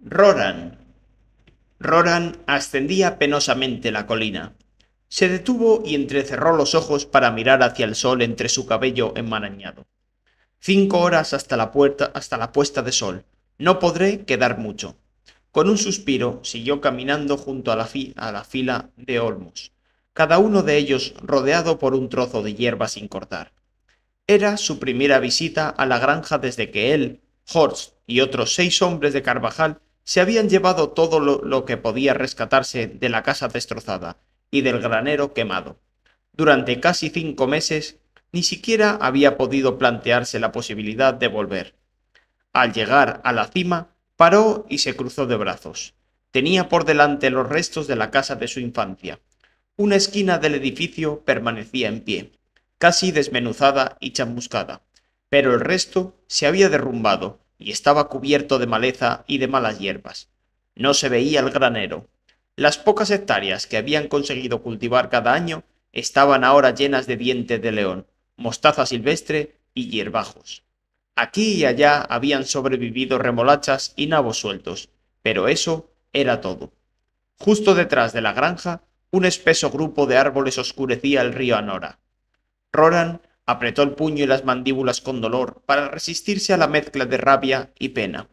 Roran. Roran ascendía penosamente la colina. Se detuvo y entrecerró los ojos para mirar hacia el sol entre su cabello enmarañado. 5 horas hasta la puesta de sol. No podré quedar mucho. Con un suspiro siguió caminando junto a la fila de olmos, cada uno de ellos rodeado por un trozo de hierba sin cortar. Era su primera visita a la granja desde que él, Horst y otros 6 hombres de Carvajal se habían llevado todo lo que podía rescatarse de la casa destrozada y del granero quemado. Durante casi 5 meses ni siquiera había podido plantearse la posibilidad de volver. Al llegar a la cima, paró y se cruzó de brazos. Tenía por delante los restos de la casa de su infancia. Una esquina del edificio permanecía en pie, casi desmenuzada y chamuscada, pero el resto se había derrumbado y estaba cubierto de maleza y de malas hierbas. No se veía el granero. Las pocas hectáreas que habían conseguido cultivar cada año estaban ahora llenas de dientes de león, mostaza silvestre y hierbajos. Aquí y allá habían sobrevivido remolachas y nabos sueltos, pero eso era todo. Justo detrás de la granja, un espeso grupo de árboles oscurecía el río Anora. Roran apretó el puño y las mandíbulas con dolor para resistirse a la mezcla de rabia y pena.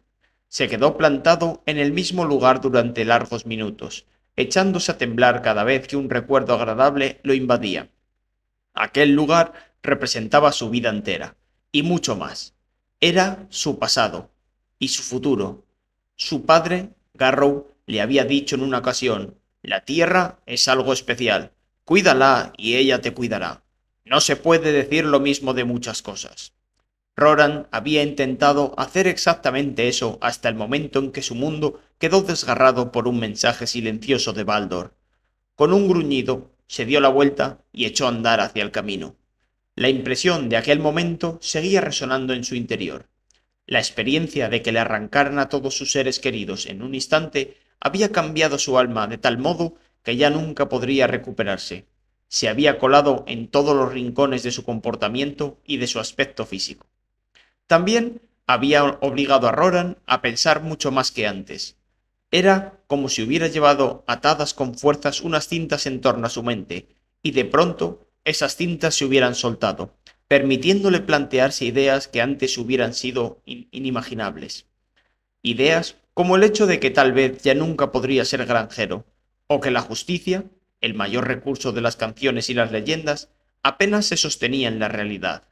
Se quedó plantado en el mismo lugar durante largos minutos, echándose a temblar cada vez que un recuerdo agradable lo invadía. Aquel lugar representaba su vida entera, y mucho más. Era su pasado y su futuro. Su padre, Garrow, le había dicho en una ocasión: la tierra es algo especial. Cuídala y ella te cuidará. No se puede decir lo mismo de muchas cosas. Roran había intentado hacer exactamente eso hasta el momento en que su mundo quedó desgarrado por un mensaje silencioso de Baldor. Con un gruñido, se dio la vuelta y echó a andar hacia el camino. La impresión de aquel momento seguía resonando en su interior. La experiencia de que le arrancaran a todos sus seres queridos en un instante había cambiado su alma de tal modo que ya nunca podría recuperarse. Se había colado en todos los rincones de su comportamiento y de su aspecto físico. También había obligado a Roran a pensar mucho más que antes. Era como si hubiera llevado atadas con fuerzas unas cintas en torno a su mente, y de pronto esas cintas se hubieran soltado, permitiéndole plantearse ideas que antes hubieran sido inimaginables. Ideas como el hecho de que tal vez ya nunca podría ser granjero, o que la justicia, el mayor recurso de las canciones y las leyendas, apenas se sostenía en la realidad.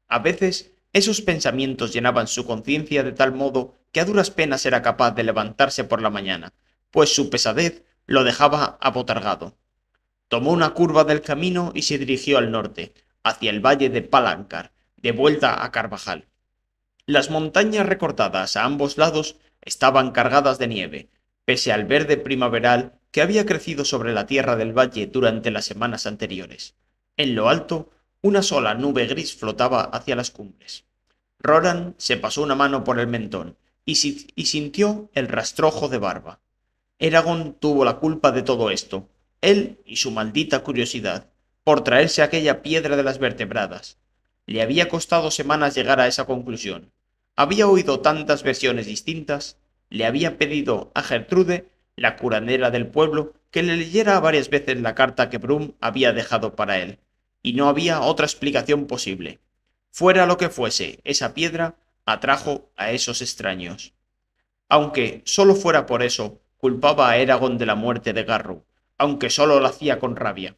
A veces esos pensamientos llenaban su conciencia de tal modo que a duras penas era capaz de levantarse por la mañana, pues su pesadez lo dejaba abotargado. Tomó una curva del camino y se dirigió al norte, hacia el valle de Palancar, de vuelta a Carvajal. Las montañas recortadas a ambos lados estaban cargadas de nieve, pese al verde primaveral que había crecido sobre la tierra del valle durante las semanas anteriores. En lo alto, una sola nube gris flotaba hacia las cumbres. Roran se pasó una mano por el mentón y sintió el rastrojo de barba. Eragon tuvo la culpa de todo esto, él y su maldita curiosidad, por traerse aquella piedra de las vertebradas. Le había costado semanas llegar a esa conclusión. Había oído tantas versiones distintas, le había pedido a Gertrude, la curandera del pueblo, que le leyera varias veces la carta que Brum había dejado para él, y no había otra explicación posible. Fuera lo que fuese, esa piedra atrajo a esos extraños. Aunque solo fuera por eso, culpaba a Eragon de la muerte de Garrow, aunque solo lo hacía con rabia.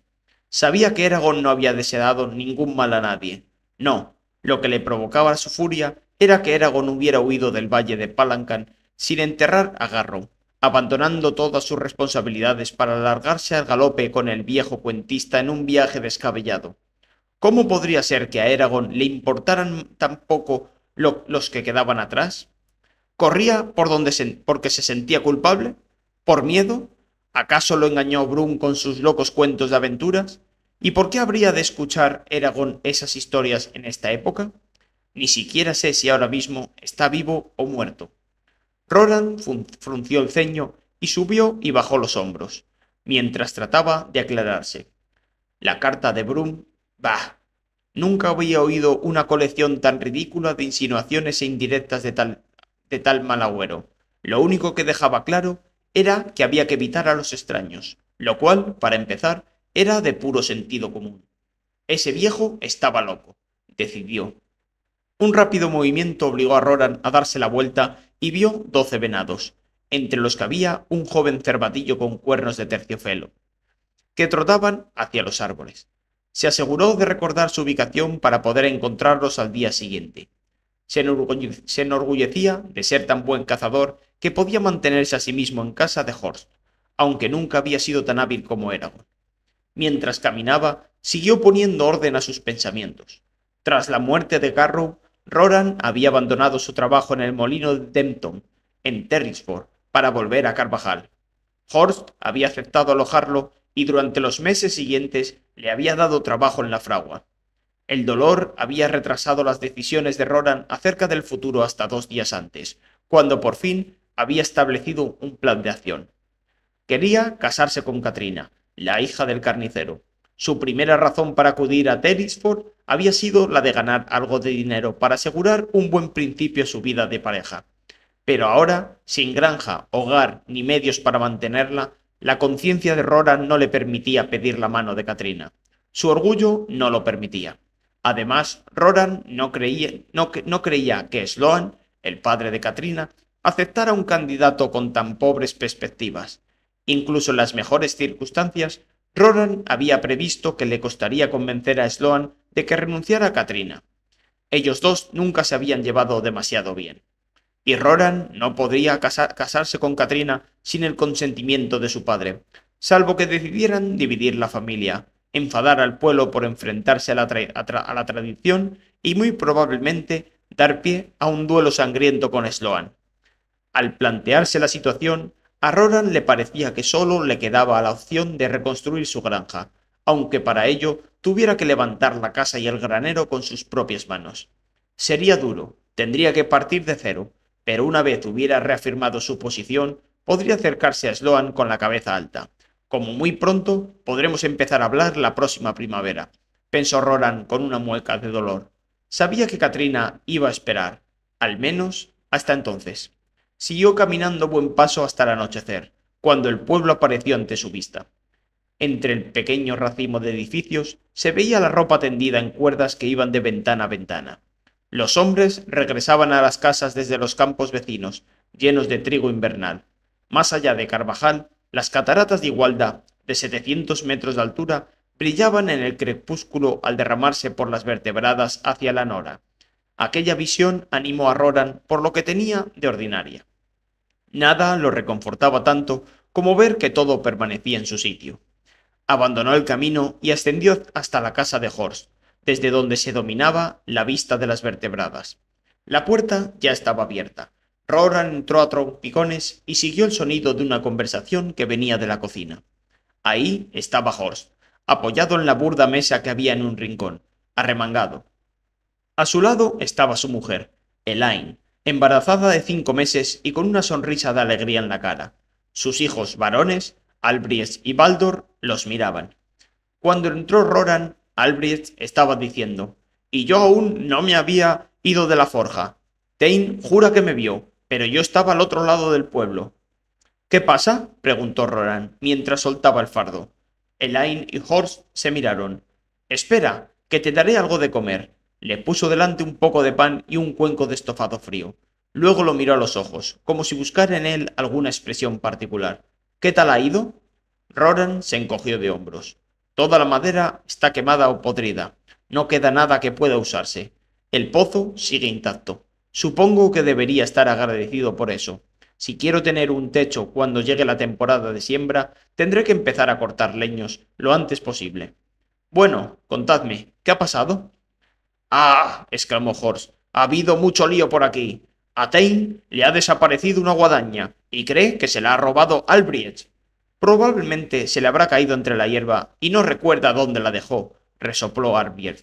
Sabía que Eragon no había deseado ningún mal a nadie. No, lo que le provocaba su furia era que Eragon hubiera huido del valle de Palancan sin enterrar a Garrow, abandonando todas sus responsabilidades para largarse al galope con el viejo cuentista en un viaje descabellado. ¿Cómo podría ser que a Eragon le importaran tan poco los que quedaban atrás? ¿Corría porque se sentía culpable? ¿Por miedo? ¿Acaso lo engañó Brum con sus locos cuentos de aventuras? ¿Y por qué habría de escuchar Eragon esas historias en esta época? Ni siquiera sé si ahora mismo está vivo o muerto. Roland frunció el ceño y subió y bajó los hombros, mientras trataba de aclararse. La carta de Brum, bah, nunca había oído una colección tan ridícula de insinuaciones e indirectas de tal mal agüero. Lo único que dejaba claro era que había que evitar a los extraños, lo cual, para empezar, era de puro sentido común. Ese viejo estaba loco, decidió. Un rápido movimiento obligó a Roran a darse la vuelta y vio 12 venados, entre los que había un joven cervatillo con cuernos de terciopelo, que trotaban hacia los árboles. Se aseguró de recordar su ubicación para poder encontrarlos al día siguiente. Se enorgullecía de ser tan buen cazador que podía mantenerse a sí mismo en casa de Horst, aunque nunca había sido tan hábil como Eragon. Mientras caminaba, siguió poniendo orden a sus pensamientos. Tras la muerte de Garrow, Roran había abandonado su trabajo en el molino de Dempton, en Terrisford, para volver a Carvajal. Horst había aceptado alojarlo y durante los meses siguientes le había dado trabajo en la fragua. El dolor había retrasado las decisiones de Roran acerca del futuro hasta 2 días antes, cuando por fin había establecido un plan de acción. Quería casarse con Katrina, la hija del carnicero. Su primera razón para acudir a Terrisford había sido la de ganar algo de dinero para asegurar un buen principio a su vida de pareja. Pero ahora, sin granja, hogar ni medios para mantenerla, la conciencia de Roran no le permitía pedir la mano de Katrina. Su orgullo no lo permitía. Además, Roran no creía que Sloan, el padre de Katrina, aceptara un candidato con tan pobres perspectivas. Incluso en las mejores circunstancias, Roran había previsto que le costaría convencer a Sloan de que renunciara a Katrina. Ellos dos nunca se habían llevado demasiado bien. Y Roran no podría casarse con Katrina sin el consentimiento de su padre, salvo que decidieran dividir la familia, enfadar al pueblo por enfrentarse a la tradición y muy probablemente dar pie a un duelo sangriento con Sloan. Al plantearse la situación, a Roran le parecía que solo le quedaba la opción de reconstruir su granja, aunque para ello tuviera que levantar la casa y el granero con sus propias manos. Sería duro, tendría que partir de cero, pero una vez hubiera reafirmado su posición, podría acercarse a Sloan con la cabeza alta. Como muy pronto podremos empezar a hablar la próxima primavera, pensó Roran con una mueca de dolor. Sabía que Katrina iba a esperar, al menos hasta entonces. Siguió caminando buen paso hasta el anochecer, cuando el pueblo apareció ante su vista. Entre el pequeño racimo de edificios se veía la ropa tendida en cuerdas que iban de ventana a ventana. Los hombres regresaban a las casas desde los campos vecinos, llenos de trigo invernal. Más allá de Carvajal, las cataratas de Igualda, de 700 metros de altura, brillaban en el crepúsculo al derramarse por las vertebradas hacia la Nora. Aquella visión animó a Roran por lo que tenía de ordinaria. Nada lo reconfortaba tanto como ver que todo permanecía en su sitio. Abandonó el camino y ascendió hasta la casa de Horst, desde donde se dominaba la vista de las vertebradas. La puerta ya estaba abierta. Roran entró a trompicones y siguió el sonido de una conversación que venía de la cocina. Ahí estaba Horst, apoyado en la burda mesa que había en un rincón, arremangado. A su lado estaba su mujer, Elaine, embarazada de 5 meses y con una sonrisa de alegría en la cara. Sus hijos varones, Albright y Baldor, los miraban. Cuando entró Roran, Albright estaba diciendo: «Y yo aún no me había ido de la forja. Tain jura que me vio, pero yo estaba al otro lado del pueblo». «¿Qué pasa?», preguntó Roran, mientras soltaba el fardo. Elaine y Horst se miraron. «Espera, que te daré algo de comer». Le puso delante un poco de pan y un cuenco de estofado frío. Luego lo miró a los ojos, como si buscara en él alguna expresión particular. «¿Qué tal ha ido?». Roran se encogió de hombros. «Toda la madera está quemada o podrida. No queda nada que pueda usarse. El pozo sigue intacto. Supongo que debería estar agradecido por eso. Si quiero tener un techo cuando llegue la temporada de siembra, tendré que empezar a cortar leños lo antes posible». «Bueno, contadme, ¿qué ha pasado?». «¡Ah!», exclamó Horst. «Ha habido mucho lío por aquí. A Tain le ha desaparecido una guadaña y cree que se la ha robado Albright. Probablemente se le habrá caído entre la hierba y no recuerda dónde la dejó», resopló Albright.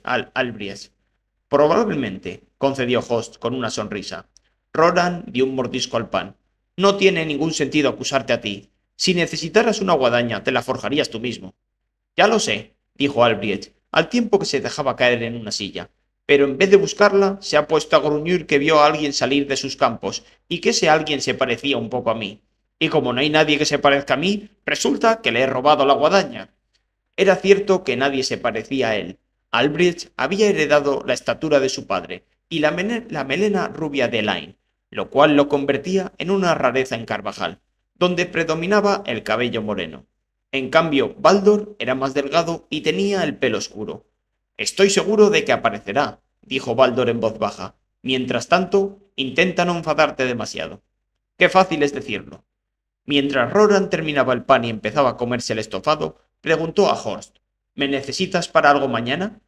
«Probablemente», concedió Horst con una sonrisa. Roran dio un mordisco al pan. «No tiene ningún sentido acusarte a ti. Si necesitaras una guadaña, te la forjarías tú mismo». «Ya lo sé», dijo Albright, al tiempo que se dejaba caer en una silla. pero en vez de buscarla, se ha puesto a gruñir que vio a alguien salir de sus campos y que ese alguien se parecía un poco a mí. Y como no hay nadie que se parezca a mí, resulta que le he robado la guadaña. Era cierto que nadie se parecía a él. Albrecht había heredado la estatura de su padre y la melena rubia de Elaine, lo cual lo convertía en una rareza en Carvajal, donde predominaba el cabello moreno. En cambio, Baldor era más delgado y tenía el pelo oscuro. Estoy seguro de que aparecerá, dijo Baldor en voz baja. Mientras tanto, intenta no enfadarte demasiado. Qué fácil es decirlo. Mientras Roran terminaba el pan y empezaba a comerse el estofado, preguntó a Horst: ¿Me necesitas para algo mañana?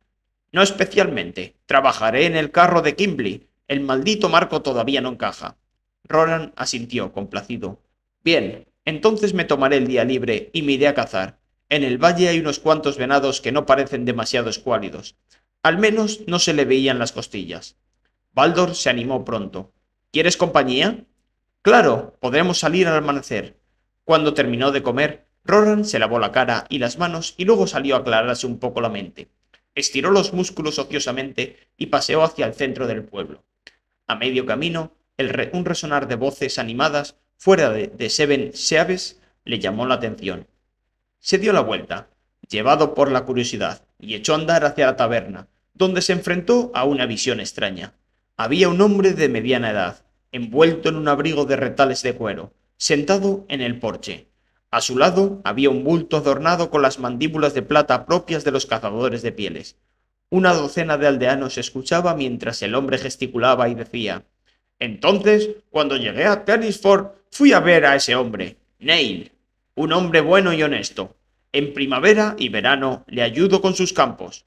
No especialmente. Trabajaré en el carro de Kimbley. El maldito marco todavía no encaja. Roran asintió, complacido. Bien, entonces me tomaré el día libre y me iré a cazar. En el valle hay unos cuantos venados que no parecen demasiado escuálidos. Al menos no se le veían las costillas. Baldor se animó pronto. ¿Quieres compañía? Claro, podremos salir al amanecer. Cuando terminó de comer, Roran se lavó la cara y las manos y luego salió a aclararse un poco la mente. Estiró los músculos ociosamente y paseó hacia el centro del pueblo. A medio camino, un resonar de voces animadas fuera de Seven Seabes le llamó la atención. Se dio la vuelta, llevado por la curiosidad, y echó a andar hacia la taberna, donde se enfrentó a una visión extraña. Había un hombre de mediana edad, envuelto en un abrigo de retales de cuero, sentado en el porche. A su lado había un bulto adornado con las mandíbulas de plata propias de los cazadores de pieles. Una docena de aldeanos escuchaba mientras el hombre gesticulaba y decía: Entonces, cuando llegué a Tennisford, fui a ver a ese hombre, Neil, un hombre bueno y honesto. En primavera y verano le ayudo con sus campos.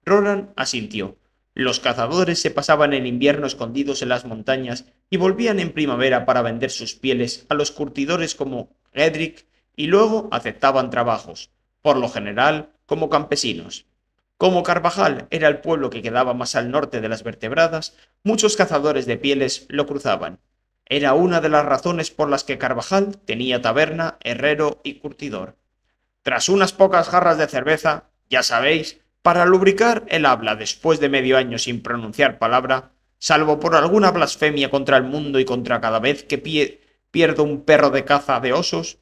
Roran asintió. Los cazadores se pasaban el invierno escondidos en las montañas y volvían en primavera para vender sus pieles a los curtidores como Gedrick y luego aceptaban trabajos, por lo general como campesinos. Como Carvajal era el pueblo que quedaba más al norte de las vertebradas, muchos cazadores de pieles lo cruzaban. Era una de las razones por las que Carvajal tenía taberna, herrero y curtidor. Tras unas pocas jarras de cerveza, ya sabéis, para lubricar el habla después de medio año sin pronunciar palabra, salvo por alguna blasfemia contra el mundo y contra cada vez que pierdo un perro de caza de osos,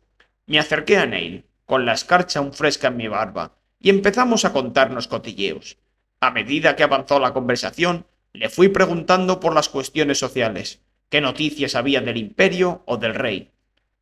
me acerqué a Neil, con la escarcha aún fresca en mi barba, y empezamos a contarnos cotilleos. A medida que avanzó la conversación, le fui preguntando por las cuestiones sociales, qué noticias había del imperio o del rey,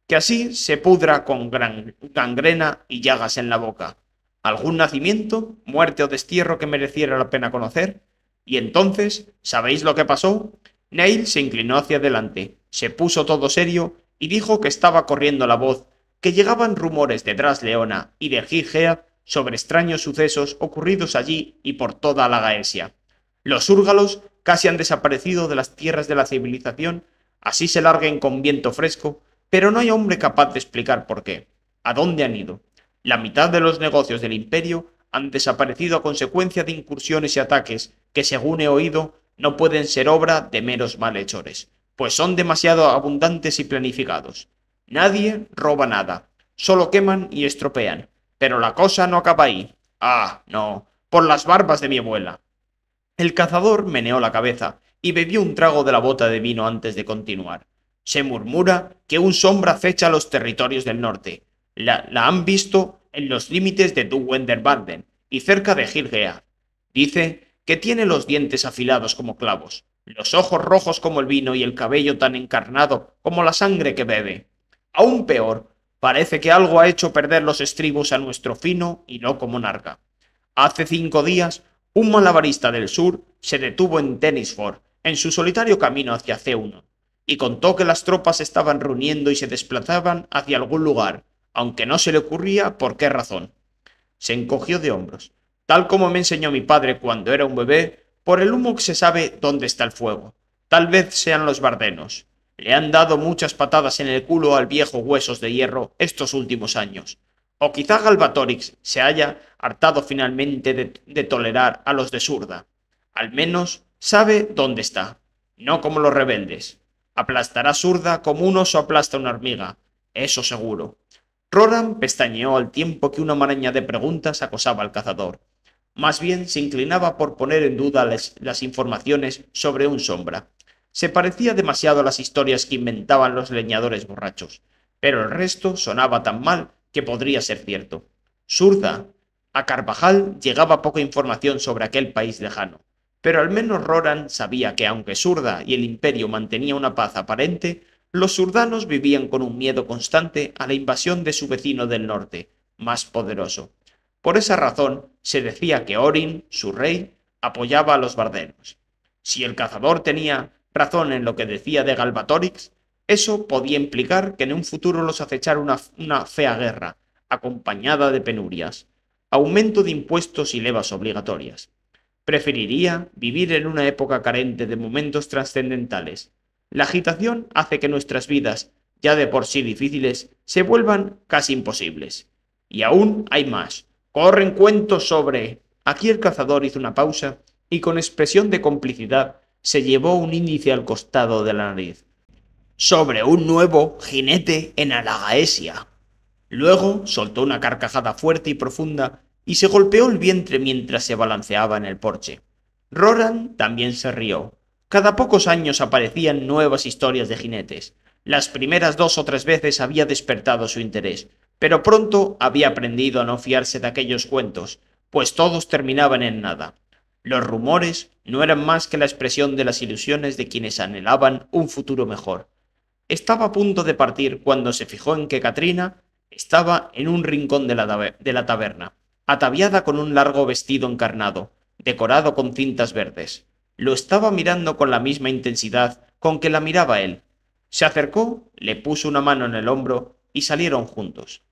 que así se pudra con gangrena y llagas en la boca. ¿Algún nacimiento, muerte o destierro que mereciera la pena conocer? Y entonces, ¿sabéis lo que pasó? Neil se inclinó hacia adelante, se puso todo serio y dijo que estaba corriendo la voz, que llegaban rumores de Drasleona y de Gilgea sobre extraños sucesos ocurridos allí y por toda la Gaesia. Los húrgalos casi han desaparecido de las tierras de la civilización, así se larguen con viento fresco, pero no hay hombre capaz de explicar por qué. ¿A dónde han ido? La mitad de los negocios del imperio han desaparecido a consecuencia de incursiones y ataques que, según he oído, no pueden ser obra de meros malhechores, pues son demasiado abundantes y planificados. Nadie roba nada, solo queman y estropean. Pero la cosa no acaba ahí. Ah, no, por las barbas de mi abuela. El cazador meneó la cabeza y bebió un trago de la bota de vino antes de continuar. Se murmura que un sombra acecha los territorios del norte. La han visto en los límites de Duwenderbarden y cerca de Gilgea. Dice que tiene los dientes afilados como clavos, los ojos rojos como el vino y el cabello tan encarnado como la sangre que bebe. Aún peor, parece que algo ha hecho perder los estribos a nuestro fino y loco monarca. Hace 5 días, un malabarista del sur se detuvo en Tennisford, en su solitario camino hacia C1, y contó que las tropas estaban reuniendo y se desplazaban hacia algún lugar, aunque no se le ocurría por qué razón. Se encogió de hombros. Tal como me enseñó mi padre cuando era un bebé, por el humo que se sabe dónde está el fuego. Tal vez sean los bardenos. Le han dado muchas patadas en el culo al viejo Huesos de Hierro estos últimos años. O quizá Galbatorix se haya hartado finalmente de tolerar a los de Surda. Al menos sabe dónde está. No como los rebeldes. Aplastará Surda como un oso aplasta una hormiga. Eso seguro. Roran pestañeó al tiempo que una maraña de preguntas acosaba al cazador. Más bien se inclinaba por poner en duda las informaciones sobre un sombra. Se parecía demasiado a las historias que inventaban los leñadores borrachos, pero el resto sonaba tan mal que podría ser cierto. Surda. A Carvajal llegaba poca información sobre aquel país lejano, pero al menos Roran sabía que aunque Surda y el imperio mantenía una paz aparente, los surdanos vivían con un miedo constante a la invasión de su vecino del norte, más poderoso. Por esa razón se decía que Orin, su rey, apoyaba a los bardenos. Si el cazador tenía razón en lo que decía de Galbatorix, eso podía implicar que en un futuro los acechara una fea guerra, acompañada de penurias, aumento de impuestos y levas obligatorias. Preferiría vivir en una época carente de momentos trascendentales. La agitación hace que nuestras vidas, ya de por sí difíciles, se vuelvan casi imposibles. Y aún hay más. Corren cuentos sobre... Aquí el cazador hizo una pausa y con expresión de complicidad se llevó un índice al costado de la nariz. Sobre un nuevo jinete en Alagaesia. Luego soltó una carcajada fuerte y profunda y se golpeó el vientre mientras se balanceaba en el porche. Roran también se rió. Cada pocos años aparecían nuevas historias de jinetes. Las primeras 2 o 3 veces había despertado su interés, pero pronto había aprendido a no fiarse de aquellos cuentos, pues todos terminaban en nada. Los rumores no eran más que la expresión de las ilusiones de quienes anhelaban un futuro mejor. Estaba a punto de partir cuando se fijó en que Katrina estaba en un rincón de la taberna, ataviada con un largo vestido encarnado, decorado con cintas verdes. Lo estaba mirando con la misma intensidad con que la miraba él. Se acercó, le puso una mano en el hombro y salieron juntos.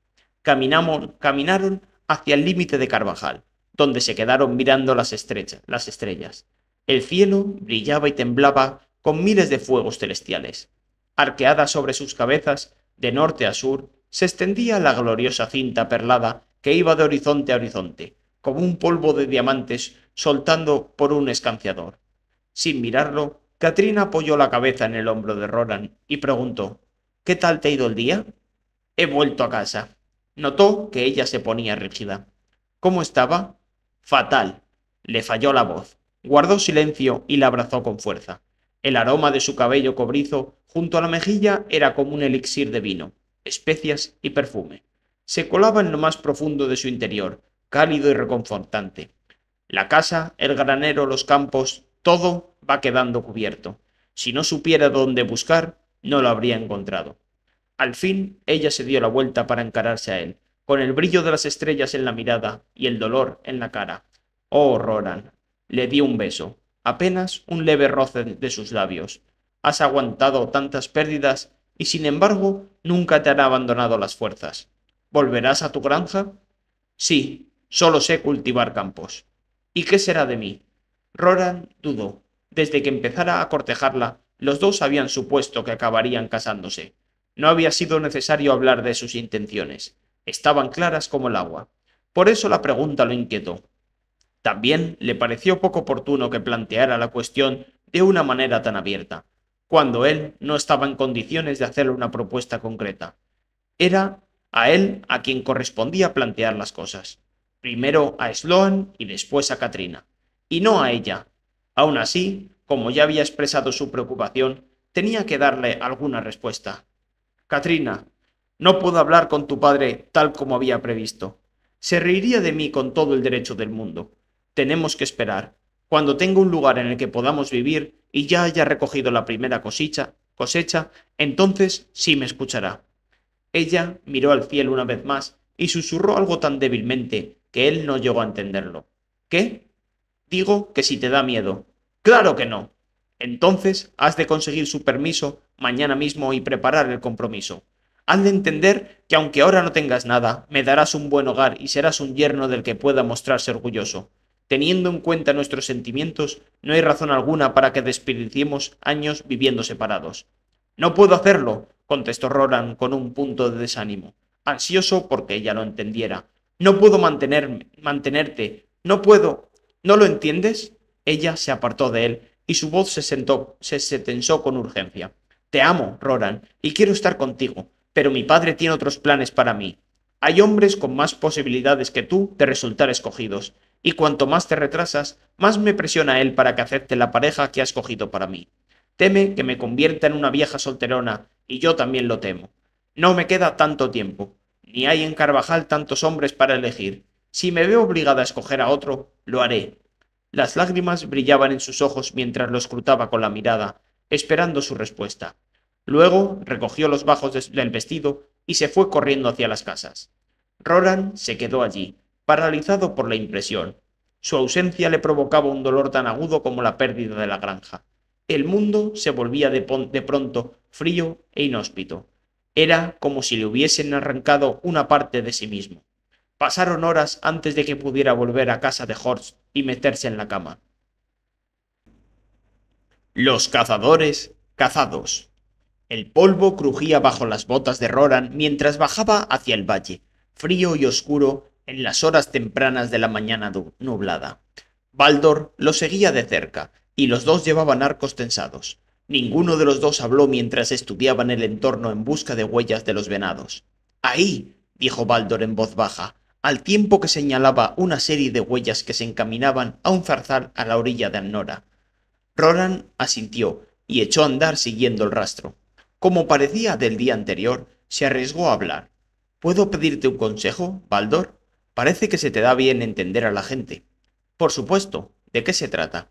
Caminaron hacia el límite de Carvajal, donde se quedaron mirando las estrellas. El cielo brillaba y temblaba con miles de fuegos celestiales. Arqueada sobre sus cabezas, de norte a sur, se extendía la gloriosa cinta perlada que iba de horizonte a horizonte, como un polvo de diamantes soltando por un escanciador. Sin mirarlo, Katrina apoyó la cabeza en el hombro de Roran y preguntó: ¿Qué tal te ha ido el día? He vuelto a casa. Notó que ella se ponía rígida. ¿Cómo estaba? Fatal. Le falló la voz. Guardó silencio y la abrazó con fuerza. El aroma de su cabello cobrizo junto a la mejilla era como un elixir de vino, especias y perfume. Se colaba en lo más profundo de su interior, cálido y reconfortante. La casa, el granero, los campos, todo va quedando cubierto. Si no supiera dónde buscar, no lo habría encontrado. Al fin ella se dio la vuelta para encararse a él, con el brillo de las estrellas en la mirada y el dolor en la cara. Oh, Roran. Le dio un beso, apenas un leve roce de sus labios. Has aguantado tantas pérdidas y sin embargo nunca te han abandonado las fuerzas. ¿Volverás a tu granja? Sí, solo sé cultivar campos. ¿Y qué será de mí? Roran dudó. Desde que empezara a cortejarla, los dos habían supuesto que acabarían casándose. No había sido necesario hablar de sus intenciones. Estaban claras como el agua. Por eso la pregunta lo inquietó. También le pareció poco oportuno que planteara la cuestión de una manera tan abierta, cuando él no estaba en condiciones de hacerle una propuesta concreta. Era a él a quien correspondía plantear las cosas. Primero a Sloan y después a Katrina, y no a ella. Aun así, como ya había expresado su preocupación, tenía que darle alguna respuesta. Katrina, no puedo hablar con tu padre tal como había previsto. Se reiría de mí con todo el derecho del mundo. Tenemos que esperar. Cuando tenga un lugar en el que podamos vivir y ya haya recogido la primera cosecha, entonces sí me escuchará. Ella miró al cielo una vez más y susurró algo tan débilmente que él no llegó a entenderlo. ¿Qué? Digo que si te da miedo. ¡Claro que no! Entonces has de conseguir su permiso mañana mismo y preparar el compromiso. Has de entender que aunque ahora no tengas nada, me darás un buen hogar y serás un yerno del que pueda mostrarse orgulloso. Teniendo en cuenta nuestros sentimientos, no hay razón alguna para que desperdiciemos años viviendo separados. No puedo hacerlo, contestó Roran con un punto de desánimo, ansioso porque ella lo entendiera. No puedo mantenerte, no puedo. ¿No lo entiendes? Ella se apartó de él y su voz se tensó con urgencia. Te amo, Roran, y quiero estar contigo, pero mi padre tiene otros planes para mí. Hay hombres con más posibilidades que tú de resultar escogidos, y cuanto más te retrasas, más me presiona él para que acepte la pareja que has cogido para mí. Teme que me convierta en una vieja solterona, y yo también lo temo. No me queda tanto tiempo, ni hay en Carvajal tantos hombres para elegir. Si me veo obligada a escoger a otro, lo haré. Las lágrimas brillaban en sus ojos mientras lo escrutaba con la mirada, esperando su respuesta. Luego recogió los bajos del vestido y se fue corriendo hacia las casas. Roran se quedó allí, paralizado por la impresión. Su ausencia le provocaba un dolor tan agudo como la pérdida de la granja. El mundo se volvía de pronto frío e inhóspito. Era como si le hubiesen arrancado una parte de sí mismo. Pasaron horas antes de que pudiera volver a casa de Horst y meterse en la cama. Los cazadores cazados. El polvo crujía bajo las botas de Roran mientras bajaba hacia el valle, frío y oscuro en las horas tempranas de la mañana nublada. Baldor lo seguía de cerca, y los dos llevaban arcos tensados. Ninguno de los dos habló mientras estudiaban el entorno en busca de huellas de los venados. ¡Ahí! Dijo Baldor en voz baja, al tiempo que señalaba una serie de huellas que se encaminaban a un zarzal a la orilla de Annora. Roran asintió y echó a andar siguiendo el rastro. Como parecía del día anterior, se arriesgó a hablar. ¿Puedo pedirte un consejo, Baldor? Parece que se te da bien entender a la gente. Por supuesto. ¿De qué se trata?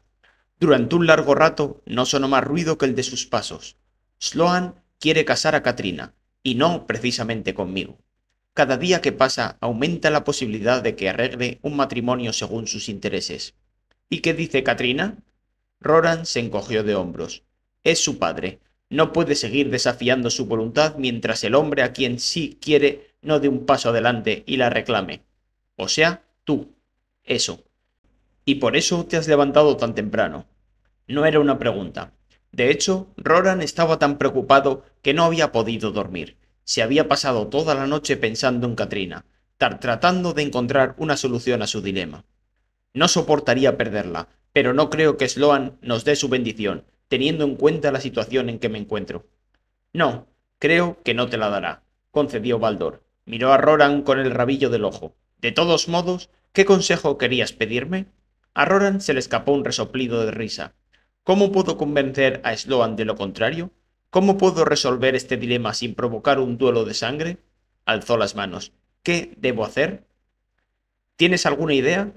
Durante un largo rato no sonó más ruido que el de sus pasos. Sloan quiere casar a Katrina, y no precisamente conmigo. Cada día que pasa aumenta la posibilidad de que arregle un matrimonio según sus intereses. ¿Y qué dice Katrina? Roran se encogió de hombros. Es su padre. No puede seguir desafiando su voluntad mientras el hombre a quien sí quiere no dé un paso adelante y la reclame. O sea, tú. Eso. Y por eso te has levantado tan temprano. No era una pregunta. De hecho, Roran estaba tan preocupado que no había podido dormir. Se había pasado toda la noche pensando en Katrina, tratando de encontrar una solución a su dilema. No soportaría perderla, pero no creo que Sloan nos dé su bendición, teniendo en cuenta la situación en que me encuentro. No, creo que no te la dará, concedió Baldor. Miró a Roran con el rabillo del ojo. De todos modos, ¿qué consejo querías pedirme? A Roran se le escapó un resoplido de risa. ¿Cómo puedo convencer a Sloan de lo contrario? ¿Cómo puedo resolver este dilema sin provocar un duelo de sangre? Alzó las manos. ¿Qué debo hacer? ¿Tienes alguna idea?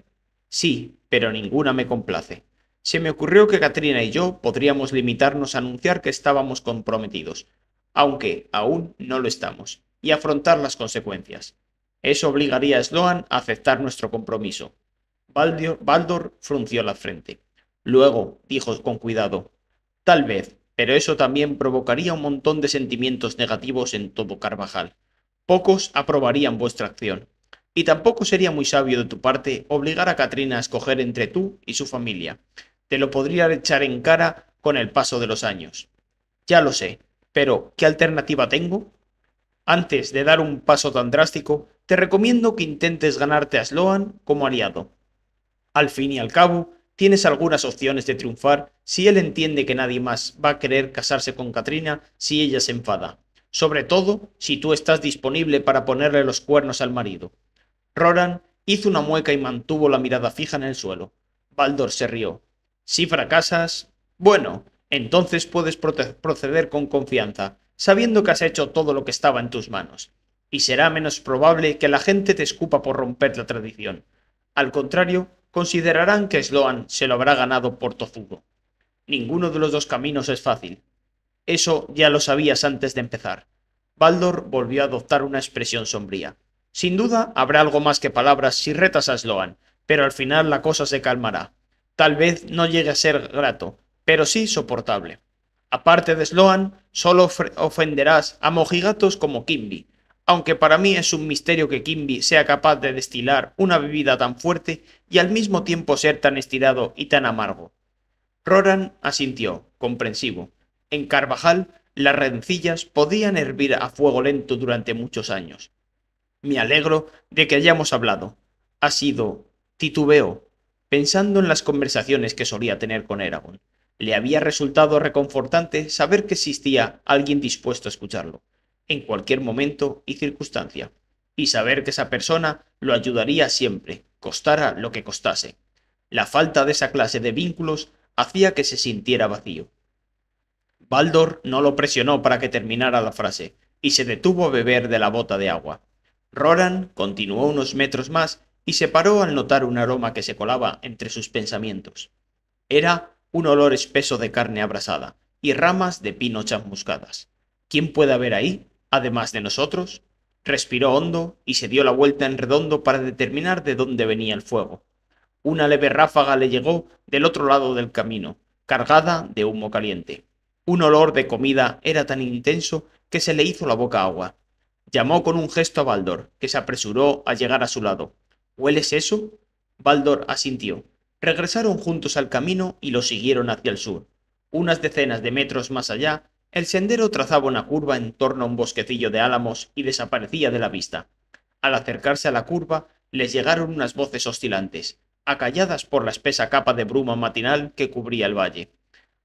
Sí, pero ninguna me complace. Se me ocurrió que Katrina y yo podríamos limitarnos a anunciar que estábamos comprometidos, aunque aún no lo estamos, y afrontar las consecuencias. Eso obligaría a Sloan a aceptar nuestro compromiso. Baldor frunció la frente. Luego, dijo con cuidado, tal vez, pero eso también provocaría un montón de sentimientos negativos en todo Carvajal. Pocos aprobarían vuestra acción. Y tampoco sería muy sabio de tu parte obligar a Katrina a escoger entre tú y su familia. Te lo podría echar en cara con el paso de los años. Ya lo sé, pero ¿qué alternativa tengo? Antes de dar un paso tan drástico, te recomiendo que intentes ganarte a Sloan como aliado. Al fin y al cabo, tienes algunas opciones de triunfar si él entiende que nadie más va a querer casarse con Katrina si ella se enfada. Sobre todo si tú estás disponible para ponerle los cuernos al marido. Roran hizo una mueca y mantuvo la mirada fija en el suelo. Baldor se rió. Si fracasas, bueno, entonces puedes proceder con confianza, sabiendo que has hecho todo lo que estaba en tus manos. Y será menos probable que la gente te escupa por romper la tradición. Al contrario, considerarán que Sloan se lo habrá ganado por tozudo. Ninguno de los dos caminos es fácil. Eso ya lo sabías antes de empezar. Baldor volvió a adoptar una expresión sombría. Sin duda habrá algo más que palabras si retas a Sloan, pero al final la cosa se calmará. Tal vez no llegue a ser grato, pero sí soportable. Aparte de Sloan, solo ofenderás a mojigatos como Quimby, aunque para mí es un misterio que Quimby sea capaz de destilar una bebida tan fuerte y al mismo tiempo ser tan estirado y tan amargo. Roran asintió, comprensivo. En Carvajal, las rencillas podían hervir a fuego lento durante muchos años. Me alegro de que hayamos hablado. Ha sido titubeo, pensando en las conversaciones que solía tener con Eragon. Le había resultado reconfortante saber que existía alguien dispuesto a escucharlo, en cualquier momento y circunstancia, y saber que esa persona lo ayudaría siempre, costara lo que costase. La falta de esa clase de vínculos hacía que se sintiera vacío. Baldor no lo presionó para que terminara la frase, y se detuvo a beber de la bota de agua. Roran continuó unos metros más y se paró al notar un aroma que se colaba entre sus pensamientos. Era un olor espeso de carne abrasada y ramas de pino chamuscadas. ¿Quién puede haber ahí, además de nosotros? Respiró hondo y se dio la vuelta en redondo para determinar de dónde venía el fuego. Una leve ráfaga le llegó del otro lado del camino, cargada de humo caliente. Un olor de comida era tan intenso que se le hizo la boca agua. Llamó con un gesto a Baldor, que se apresuró a llegar a su lado. ¿Hueles eso? Baldor asintió. Regresaron juntos al camino y lo siguieron hacia el sur. Unas decenas de metros más allá, el sendero trazaba una curva en torno a un bosquecillo de álamos y desaparecía de la vista. Al acercarse a la curva, les llegaron unas voces oscilantes, acalladas por la espesa capa de bruma matinal que cubría el valle.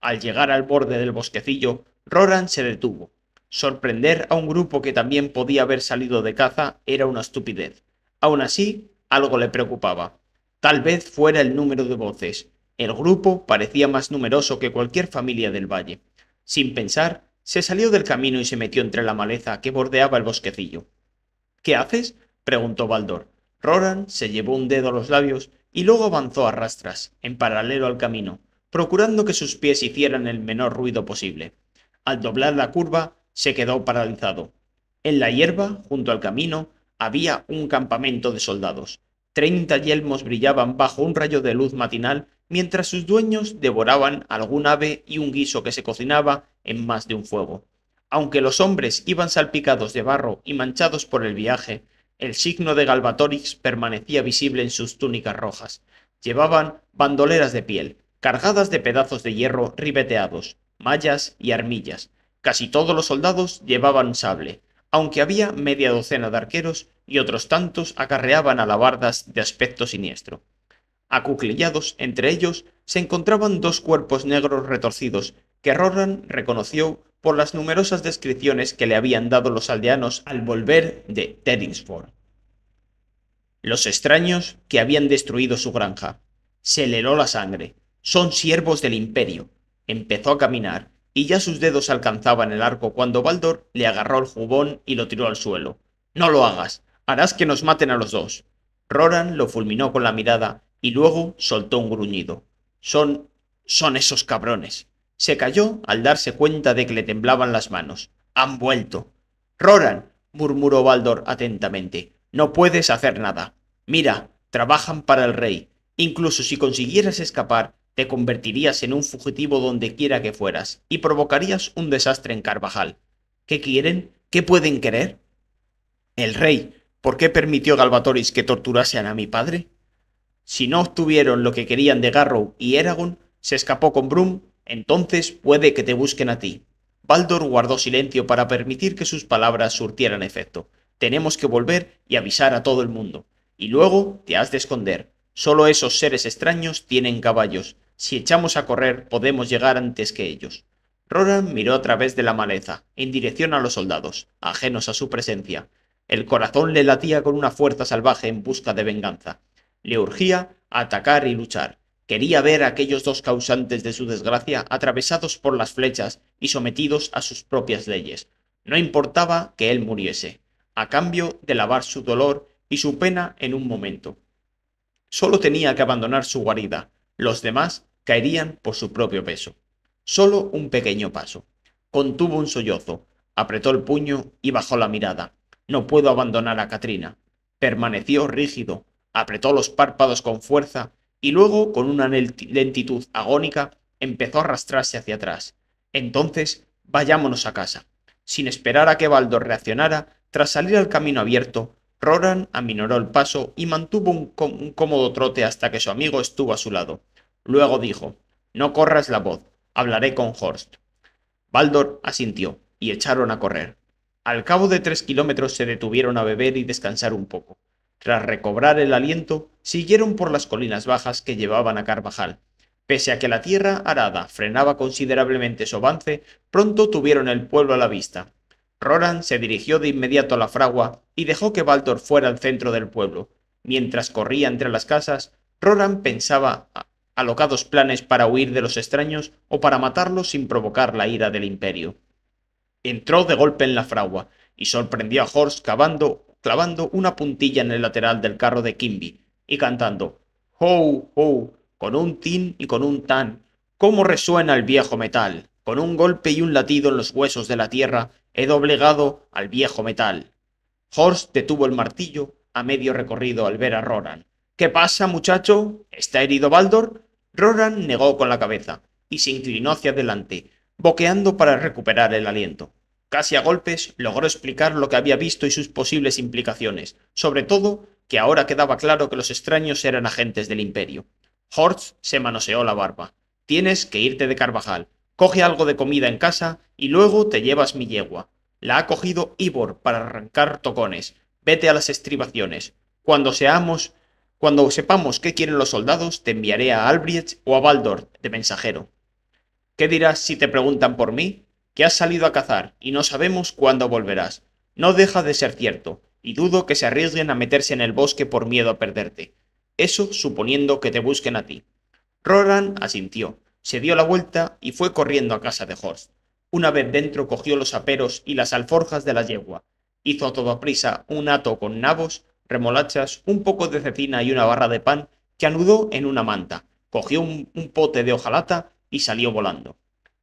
Al llegar al borde del bosquecillo, Roran se detuvo. Sorprender a un grupo que también podía haber salido de caza era una estupidez. Aun así, algo le preocupaba. Tal vez fuera el número de voces. El grupo parecía más numeroso que cualquier familia del valle. Sin pensar, se salió del camino y se metió entre la maleza que bordeaba el bosquecillo. ¿Qué haces? Preguntó Baldor. Roran se llevó un dedo a los labios y luego avanzó a rastras, en paralelo al camino, procurando que sus pies hicieran el menor ruido posible. Al doblar la curva, se quedó paralizado. En la hierba, junto al camino, había un campamento de soldados. 30 yelmos brillaban bajo un rayo de luz matinal mientras sus dueños devoraban algún ave y un guiso que se cocinaba en más de un fuego. Aunque los hombres iban salpicados de barro y manchados por el viaje, el signo de Galbatorix permanecía visible en sus túnicas rojas. Llevaban bandoleras de piel, cargadas de pedazos de hierro ribeteados, mallas y armillas. Casi todos los soldados llevaban sable, aunque había media docena de arqueros y otros tantos acarreaban alabardas de aspecto siniestro. Acuclillados entre ellos se encontraban dos cuerpos negros retorcidos que Roran reconoció por las numerosas descripciones que le habían dado los aldeanos al volver de Terinsford. Los extraños que habían destruido su granja. Se le heló la sangre. Son siervos del imperio. Empezó a caminar, y ya sus dedos alcanzaban el arco cuando Baldor le agarró el jubón y lo tiró al suelo. «No lo hagas. Harás que nos maten a los dos». Roran lo fulminó con la mirada y luego soltó un gruñido. Son esos cabrones. Se calló al darse cuenta de que le temblaban las manos. Han vuelto. Roran, murmuró Baldor atentamente. No puedes hacer nada. Mira, trabajan para el rey. Incluso si consiguieras escapar, te convertirías en un fugitivo donde quiera que fueras y provocarías un desastre en Carvajal. ¿Qué quieren? ¿Qué pueden querer? El rey. ¿Por qué permitió Galbatorix que torturasen a mi padre? Si no obtuvieron lo que querían de Garrow y Eragon, se escapó con Brum, entonces puede que te busquen a ti. Baldor guardó silencio para permitir que sus palabras surtieran efecto. Tenemos que volver y avisar a todo el mundo. Y luego te has de esconder. Solo esos seres extraños tienen caballos. Si echamos a correr, podemos llegar antes que ellos. Roran miró a través de la maleza, en dirección a los soldados, ajenos a su presencia. El corazón le latía con una fuerza salvaje en busca de venganza. Le urgía a atacar y luchar. Quería ver a aquellos dos causantes de su desgracia atravesados por las flechas y sometidos a sus propias leyes. No importaba que él muriese, a cambio de lavar su dolor y su pena en un momento. Solo tenía que abandonar su guarida. Los demás caerían por su propio peso. Solo un pequeño paso. Contuvo un sollozo, apretó el puño y bajó la mirada. No puedo abandonar a Katrina. Permaneció rígido, apretó los párpados con fuerza y luego, con una lentitud agónica, empezó a arrastrarse hacia atrás. Entonces, vayámonos a casa. Sin esperar a que Baldor reaccionara, tras salir al camino abierto, Roran aminoró el paso y mantuvo un cómodo trote hasta que su amigo estuvo a su lado. Luego dijo: «No corras la voz, hablaré con Horst». Baldor asintió, y echaron a correr. Al cabo de 3 kilómetros se detuvieron a beber y descansar un poco. Tras recobrar el aliento, siguieron por las colinas bajas que llevaban a Carvajal. Pese a que la tierra arada frenaba considerablemente su avance, pronto tuvieron el pueblo a la vista. Roran se dirigió de inmediato a la fragua y dejó que Baldor fuera al centro del pueblo. Mientras corría entre las casas, Roran pensaba alocados planes para huir de los extraños o para matarlos sin provocar la ira del imperio. Entró de golpe en la fragua y sorprendió a Horst clavando una puntilla en el lateral del carro de Quimby y cantando «Ho, ho», con un tin y con un tan. ¿Cómo resuena el viejo metal? Con un golpe y un latido en los huesos de la tierra he doblegado al viejo metal. Horst detuvo el martillo a medio recorrido al ver a Roran. ¿Qué pasa, muchacho? ¿Está herido Baldor? Roran negó con la cabeza y se inclinó hacia adelante, boqueando para recuperar el aliento. Casi a golpes logró explicar lo que había visto y sus posibles implicaciones, sobre todo que ahora quedaba claro que los extraños eran agentes del imperio. Horst se manoseó la barba. Tienes que irte de Carvajal. Coge algo de comida en casa y luego te llevas mi yegua. La ha cogido Ivor para arrancar tocones. Vete a las estribaciones. Cuando sepamos qué quieren los soldados, te enviaré a Albrecht o a Baldor de mensajero. ¿Qué dirás si te preguntan por mí? Que has salido a cazar y no sabemos cuándo volverás. No deja de ser cierto, y dudo que se arriesguen a meterse en el bosque por miedo a perderte. Eso suponiendo que te busquen a ti. Roran asintió, se dio la vuelta y fue corriendo a casa de Horst. Una vez dentro cogió los aperos y las alforjas de la yegua. Hizo a toda prisa un hato con nabos, remolachas, un poco de cecina y una barra de pan que anudó en una manta. Cogió un pote de hojalata y salió volando.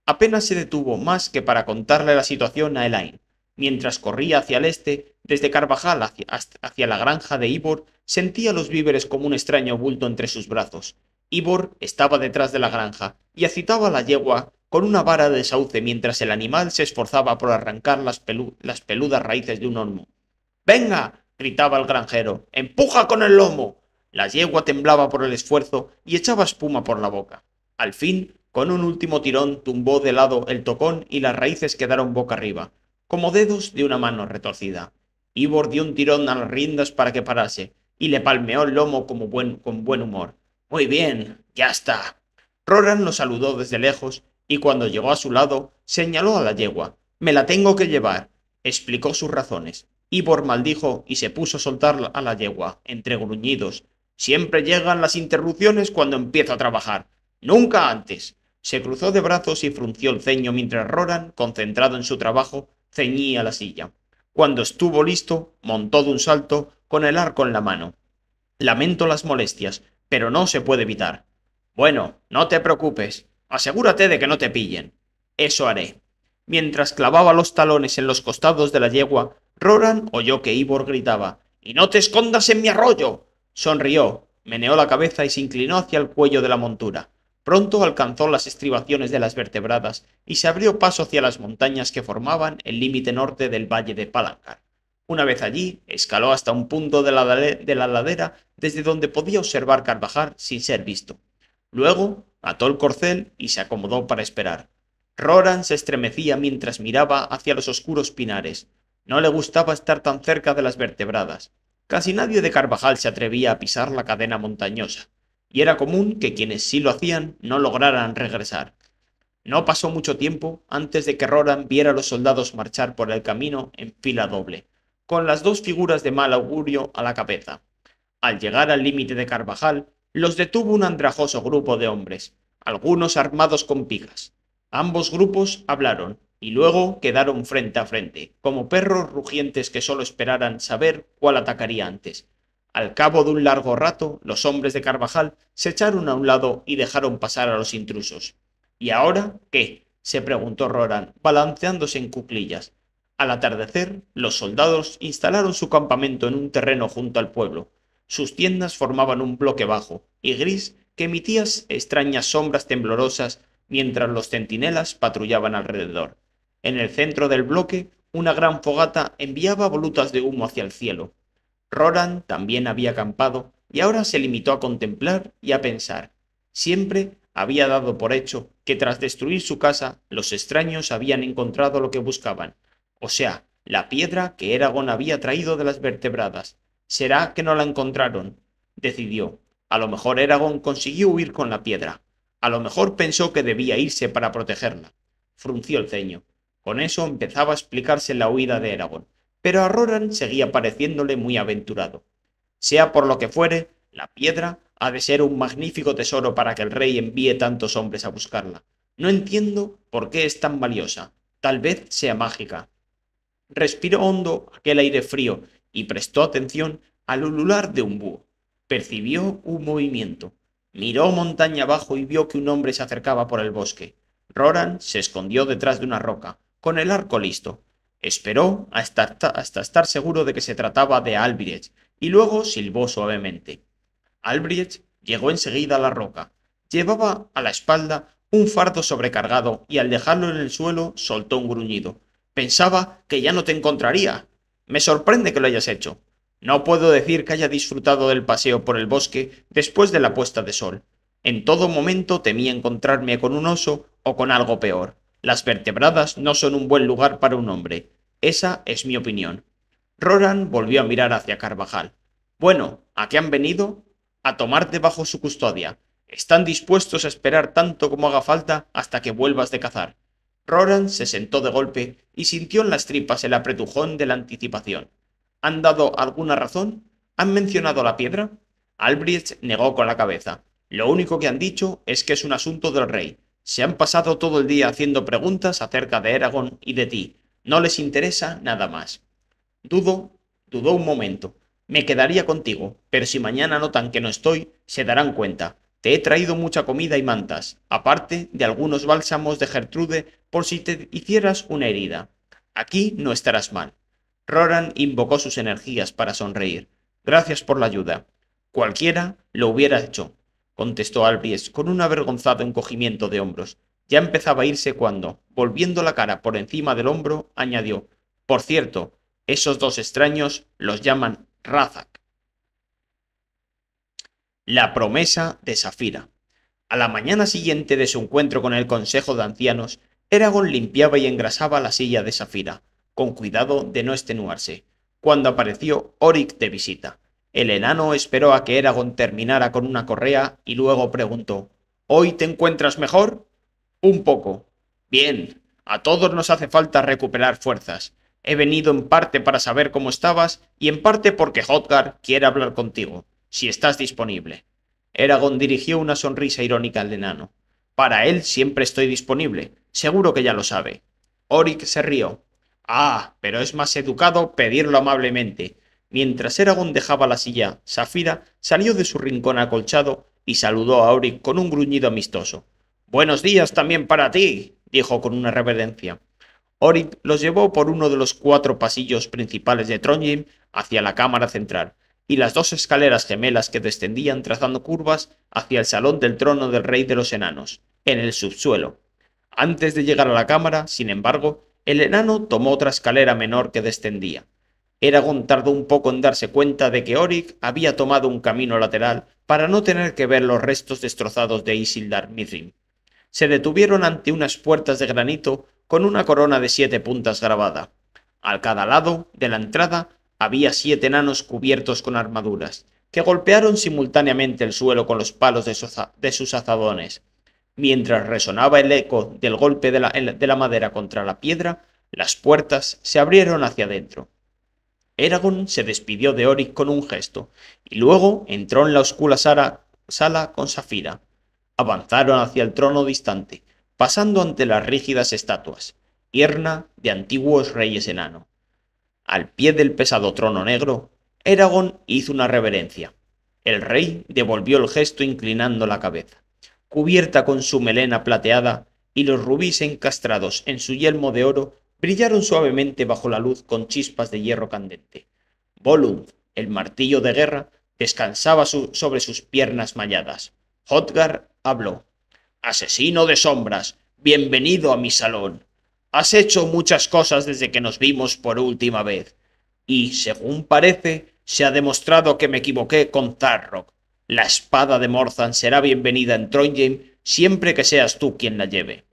Apenas se detuvo más que para contarle la situación a Elaine. Mientras corría hacia el este, desde Carvajal hacia la granja de Ivor, sentía los víveres como un extraño bulto entre sus brazos. Ivor estaba detrás de la granja y agitaba la yegua con una vara de sauce mientras el animal se esforzaba por arrancar las peludas raíces de un olmo. ¡Venga! Gritaba el granjero. ¡Empuja con el lomo! La yegua temblaba por el esfuerzo y echaba espuma por la boca. Al fin, con un último tirón, tumbó de lado el tocón y las raíces quedaron boca arriba, como dedos de una mano retorcida. Ivor dio un tirón a las riendas para que parase, y le palmeó el lomo con buen humor. Muy bien, ya está. Roran lo saludó desde lejos, y cuando llegó a su lado, señaló a la yegua. Me la tengo que llevar. Explicó sus razones. Ivor maldijo y se puso a soltar a la yegua, entre gruñidos. Siempre llegan las interrupciones cuando empiezo a trabajar. Nunca antes. Se cruzó de brazos y frunció el ceño mientras Roran, concentrado en su trabajo, ceñía la silla. Cuando estuvo listo, montó de un salto, con el arco en la mano. Lamento las molestias, pero no se puede evitar. Bueno, no te preocupes. Asegúrate de que no te pillen. Eso haré. Mientras clavaba los talones en los costados de la yegua, Roran oyó que Ivor gritaba «¡Y no te escondas en mi arroyo!». Sonrió, meneó la cabeza y se inclinó hacia el cuello de la montura. Pronto alcanzó las estribaciones de las vertebradas y se abrió paso hacia las montañas que formaban el límite norte del valle de Palancar. Una vez allí, escaló hasta un punto de la ladera desde donde podía observar Carvajal sin ser visto. Luego ató el corcel y se acomodó para esperar. Roran se estremecía mientras miraba hacia los oscuros pinares. No le gustaba estar tan cerca de las vertebradas. Casi nadie de Carvajal se atrevía a pisar la cadena montañosa, y era común que quienes sí lo hacían no lograran regresar. No pasó mucho tiempo antes de que Roran viera a los soldados marchar por el camino en fila doble, con las dos figuras de mal augurio a la cabeza. Al llegar al límite de Carvajal, los detuvo un andrajoso grupo de hombres, algunos armados con picas. Ambos grupos hablaron, y luego quedaron frente a frente, como perros rugientes que solo esperaran saber cuál atacaría antes. Al cabo de un largo rato, los hombres de Carvajal se echaron a un lado y dejaron pasar a los intrusos. ¿Y ahora qué?, se preguntó Roran, balanceándose en cuclillas. Al atardecer, los soldados instalaron su campamento en un terreno junto al pueblo. Sus tiendas formaban un bloque bajo y gris que emitía extrañas sombras temblorosas mientras los centinelas patrullaban alrededor. En el centro del bloque, una gran fogata enviaba volutas de humo hacia el cielo. Roran también había acampado y ahora se limitó a contemplar y a pensar. Siempre había dado por hecho que tras destruir su casa los extraños habían encontrado lo que buscaban, o sea, la piedra que Eragon había traído de las vertebradas. ¿Será que no la encontraron?, decidió. A lo mejor Eragon consiguió huir con la piedra. A lo mejor pensó que debía irse para protegerla. Frunció el ceño. Con eso empezaba a explicarse la huida de Eragon, pero a Roran seguía pareciéndole muy aventurado. Sea por lo que fuere, la piedra ha de ser un magnífico tesoro para que el rey envíe tantos hombres a buscarla. No entiendo por qué es tan valiosa. Tal vez sea mágica. Respiró hondo aquel aire frío y prestó atención al ulular de un búho. Percibió un movimiento. Miró montaña abajo y vio que un hombre se acercaba por el bosque. Roran se escondió detrás de una roca, con el arco listo. Esperó hasta estar seguro de que se trataba de Albirex, y luego silbó suavemente. Albirex llegó enseguida a la roca. Llevaba a la espalda un fardo sobrecargado y al dejarlo en el suelo soltó un gruñido. Pensaba que ya no te encontraría. Me sorprende que lo hayas hecho. No puedo decir que haya disfrutado del paseo por el bosque después de la puesta de sol. En todo momento temí encontrarme con un oso o con algo peor. Las vertebradas no son un buen lugar para un hombre. Esa es mi opinión. Roran volvió a mirar hacia Carvajal. Bueno, ¿a qué han venido? A tomarte bajo su custodia. Están dispuestos a esperar tanto como haga falta hasta que vuelvas de cazar. Roran se sentó de golpe y sintió en las tripas el apretujón de la anticipación. ¿Han dado alguna razón? ¿Han mencionado la piedra? Albrecht negó con la cabeza. Lo único que han dicho es que es un asunto del rey. Se han pasado todo el día haciendo preguntas acerca de Eragon y de ti. No les interesa nada más. Dudó un momento. Me quedaría contigo, pero si mañana notan que no estoy, se darán cuenta. Te he traído mucha comida y mantas, aparte de algunos bálsamos de Gertrude por si te hicieras una herida. Aquí no estarás mal. Roran invocó sus energías para sonreír. Gracias por la ayuda. Cualquiera lo hubiera hecho, contestó Albies con un avergonzado encogimiento de hombros. Ya empezaba a irse cuando, volviendo la cara por encima del hombro, añadió: Por cierto, esos dos extraños los llaman Razak. La promesa de Safira. A la mañana siguiente de su encuentro con el Consejo de Ancianos, Eragon limpiaba y engrasaba la silla de Safira, con cuidado de no extenuarse, cuando apareció Oryx de visita. El enano esperó a que Eragon terminara con una correa y luego preguntó: ¿Hoy te encuentras mejor? Un poco. Bien, a todos nos hace falta recuperar fuerzas. He venido en parte para saber cómo estabas y en parte porque Hotgar quiere hablar contigo, si estás disponible. Eragon dirigió una sonrisa irónica al enano. Para él siempre estoy disponible. Seguro que ya lo sabe. Oryx se rió. Ah, pero es más educado pedirlo amablemente. Mientras Eragon dejaba la silla, Safira salió de su rincón acolchado y saludó a Oryx con un gruñido amistoso. Buenos días también para ti, dijo con una reverencia. Oryx los llevó por uno de los 4 pasillos principales de Trondheim hacia la cámara central, y las 2 escaleras gemelas que descendían trazando curvas hacia el salón del trono del rey de los enanos, en el subsuelo. Antes de llegar a la cámara, sin embargo, el enano tomó otra escalera menor que descendía. Eragon tardó un poco en darse cuenta de que Oryx había tomado un camino lateral para no tener que ver los restos destrozados de Isildar Mithrin. Se detuvieron ante unas puertas de granito con una corona de 7 puntas grabada. Al cada lado de la entrada había 7 enanos cubiertos con armaduras, que golpearon simultáneamente el suelo con los palos de sus azadones. Mientras resonaba el eco del golpe de la madera contra la piedra, las puertas se abrieron hacia adentro. Eragon se despidió de Oryx con un gesto, y luego entró en la oscura sala con Safira. Avanzaron hacia el trono distante, pasando ante las rígidas estatuas, hierna de antiguos reyes enano. Al pie del pesado trono negro, Eragon hizo una reverencia. El rey devolvió el gesto inclinando la cabeza, cubierta con su melena plateada, y los rubíes encastrados en su yelmo de oro brillaron suavemente bajo la luz con chispas de hierro candente. Volund, el martillo de guerra, descansaba sobre sus piernas malladas. Hotgar habló. Asesino de sombras, bienvenido a mi salón. Has hecho muchas cosas desde que nos vimos por última vez, y, según parece, se ha demostrado que me equivoqué con Zarrock. La espada de Morzan será bienvenida en Trondheim siempre que seas tú quien la lleve.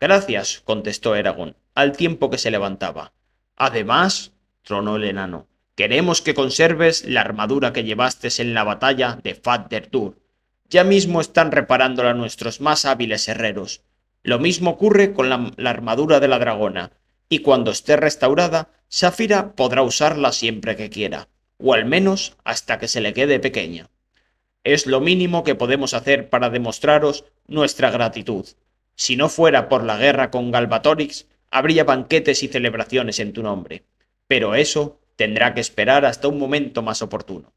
Gracias, contestó Eragon, al tiempo que se levantaba. Además, tronó el enano, queremos que conserves la armadura que llevaste en la batalla de Fat-der-Dur. Ya mismo están reparándola nuestros más hábiles herreros. Lo mismo ocurre con la armadura de la dragona, y cuando esté restaurada, Safira podrá usarla siempre que quiera. o al menos hasta que se le quede pequeña. Es lo mínimo que podemos hacer para demostraros nuestra gratitud. Si no fuera por la guerra con Galbatorix, habría banquetes y celebraciones en tu nombre. Pero eso tendrá que esperar hasta un momento más oportuno.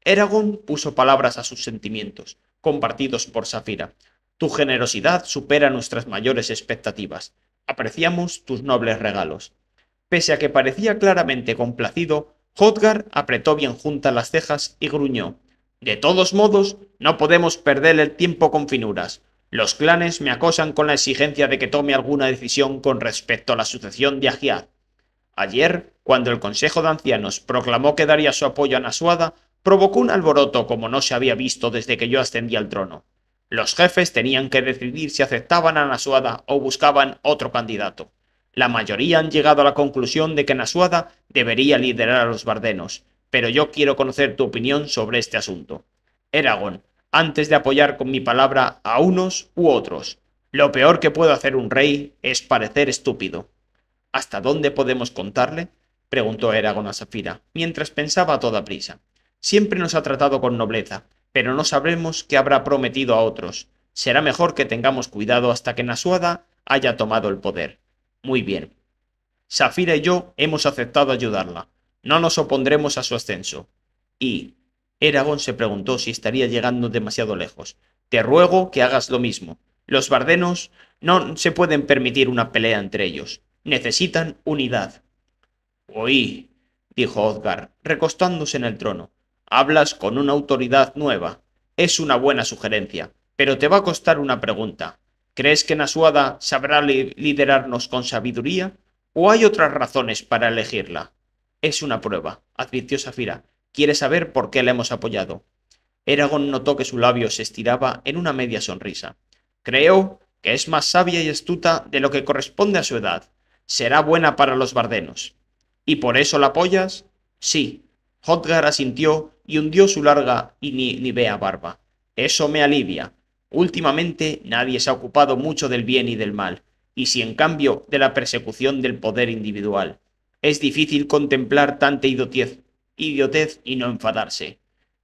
Eragon puso palabras a sus sentimientos, compartidos por Safira. Tu generosidad supera nuestras mayores expectativas. Apreciamos tus nobles regalos. Pese a que parecía claramente complacido, Hotgar apretó bien juntas las cejas y gruñó. De todos modos, no podemos perder el tiempo con finuras. Los clanes me acosan con la exigencia de que tome alguna decisión con respecto a la sucesión de Agiad. Ayer, cuando el Consejo de Ancianos proclamó que daría su apoyo a Nasuada, provocó un alboroto como no se había visto desde que yo ascendí al trono. Los jefes tenían que decidir si aceptaban a Nasuada o buscaban otro candidato. La mayoría han llegado a la conclusión de que Nasuada debería liderar a los Bardenos, pero yo quiero conocer tu opinión sobre este asunto. Eragon, antes de apoyar con mi palabra a unos u otros, lo peor que puede hacer un rey es parecer estúpido. ¿Hasta dónde podemos contarle? Preguntó Eragon a Safira, mientras pensaba a toda prisa. Siempre nos ha tratado con nobleza, pero no sabremos qué habrá prometido a otros. Será mejor que tengamos cuidado hasta que Nasuada haya tomado el poder. Muy bien. Safira y yo hemos aceptado ayudarla. No nos opondremos a su ascenso. Y Eragon se preguntó si estaría llegando demasiado lejos. Te ruego que hagas lo mismo. Los bardenos no se pueden permitir una pelea entre ellos. Necesitan unidad. Oí, dijo Odgar, recostándose en el trono. Hablas con una autoridad nueva. Es una buena sugerencia, pero te va a costar una pregunta. ¿Crees que Nasuada sabrá liderarnos con sabiduría? ¿O hay otras razones para elegirla? Es una prueba, advirtió Safira. Quiere saber por qué la hemos apoyado. Eragon notó que su labio se estiraba en una media sonrisa. Creo que es más sabia y astuta de lo que corresponde a su edad. Será buena para los bardenos. ¿Y por eso la apoyas? Sí. Hotgar asintió y hundió su larga y nivea barba. Eso me alivia. Últimamente nadie se ha ocupado mucho del bien y del mal, y si en cambio de la persecución del poder individual. Es difícil contemplar tanta idiotez y no enfadarse.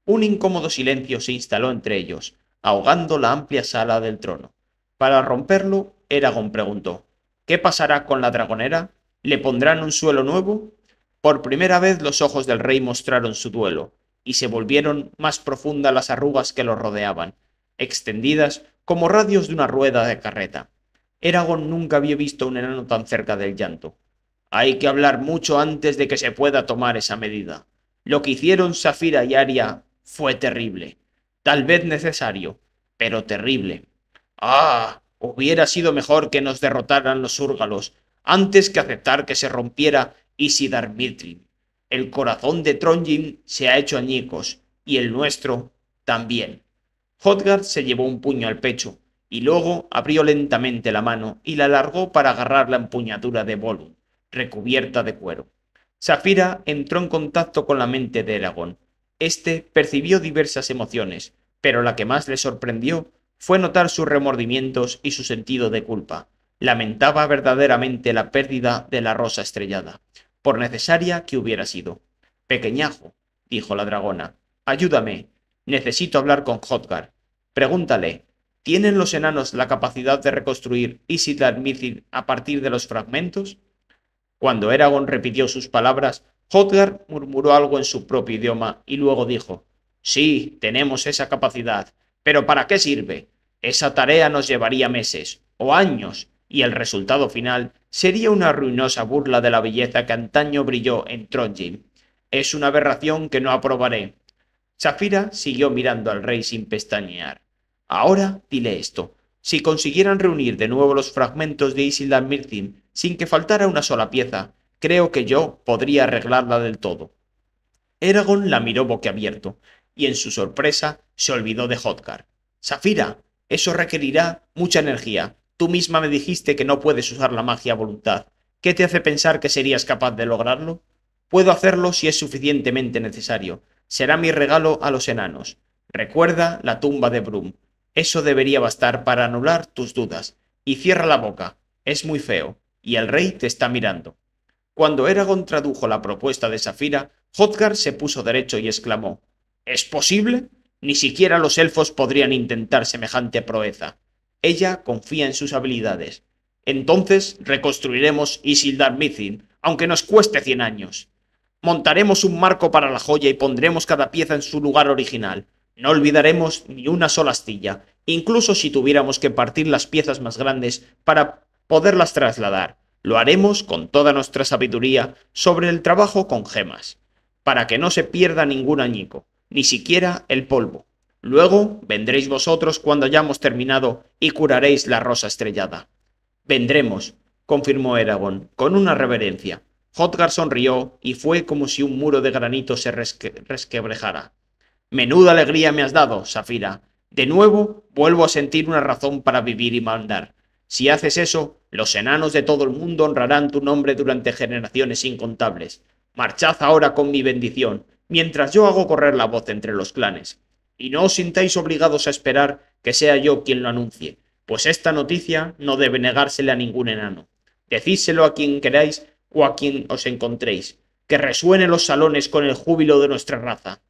Un incómodo silencio se instaló entre ellos, ahogando la amplia sala del trono. Para romperlo, Eragon preguntó: ¿Qué pasará con la dragonera? ¿Le pondrán un suelo nuevo? Por primera vez los ojos del rey mostraron su duelo, y se volvieron más profundas las arrugas que lo rodeaban, extendidas como radios de una rueda de carreta. Eragon nunca había visto un enano tan cerca del llanto. Hay que hablar mucho antes de que se pueda tomar esa medida. Lo que hicieron Safira y Arya fue terrible. Tal vez necesario, pero terrible. ¡Ah! Hubiera sido mejor que nos derrotaran los úrgalos, antes que aceptar que se rompiera Isidar Mirtrim. El corazón de Trondheim se ha hecho añicos, y el nuestro también. Hotgar se llevó un puño al pecho, y luego abrió lentamente la mano y la alargó para agarrar la empuñadura de Volund, recubierta de cuero. Safira entró en contacto con la mente de Eragon. Este percibió diversas emociones, pero la que más le sorprendió fue notar sus remordimientos y su sentido de culpa. Lamentaba verdaderamente la pérdida de la rosa estrellada, por necesaria que hubiera sido. Pequeñajo, dijo la dragona, ayúdame. Necesito hablar con Hotgar. Pregúntale, ¿tienen los enanos la capacidad de reconstruir Isidar Mirtrim a partir de los fragmentos? Cuando Eragon repitió sus palabras, Hotgar murmuró algo en su propio idioma y luego dijo: Sí, tenemos esa capacidad, pero ¿para qué sirve? Esa tarea nos llevaría meses o años, y el resultado final sería una ruinosa burla de la belleza que antaño brilló en Trondheim. Es una aberración que no aprobaré. Safira siguió mirando al rey sin pestañear. Ahora dile esto. Si consiguieran reunir de nuevo los fragmentos de Isildan Mirthin sin que faltara una sola pieza, creo que yo podría arreglarla del todo. Eragon la miró boquiabierto, y en su sorpresa se olvidó de Hotgar. Safira, eso requerirá mucha energía. Tú misma me dijiste que no puedes usar la magia a voluntad. ¿Qué te hace pensar que serías capaz de lograrlo? Puedo hacerlo si es suficientemente necesario. Será mi regalo a los enanos. Recuerda la tumba de Brum. Eso debería bastar para anular tus dudas. Y cierra la boca. Es muy feo, y el rey te está mirando. Cuando Eragon tradujo la propuesta de Safira, Hrothgar se puso derecho y exclamó: ¿Es posible? Ni siquiera los elfos podrían intentar semejante proeza. Ella confía en sus habilidades. Entonces reconstruiremos Isildar Mithrin, aunque nos cueste 100 años. Montaremos un marco para la joya y pondremos cada pieza en su lugar original. No olvidaremos ni una sola astilla, incluso si tuviéramos que partir las piezas más grandes para poderlas trasladar. Lo haremos con toda nuestra sabiduría sobre el trabajo con gemas, para que no se pierda ningún añico, ni siquiera el polvo. Luego vendréis vosotros cuando hayamos terminado y curaréis la rosa estrellada. Vendremos, confirmó Eragon, con una reverencia. Hrothgar sonrió y fue como si un muro de granito se resquebrajara. Menuda alegría me has dado, Safira. De nuevo vuelvo a sentir una razón para vivir y mandar. Si haces eso, los enanos de todo el mundo honrarán tu nombre durante generaciones incontables. Marchad ahora con mi bendición, mientras yo hago correr la voz entre los clanes. Y no os sintáis obligados a esperar que sea yo quien lo anuncie, pues esta noticia no debe negársele a ningún enano. Decídselo a quien queráis o a quien os encontréis, que resuene los salones con el júbilo de nuestra raza.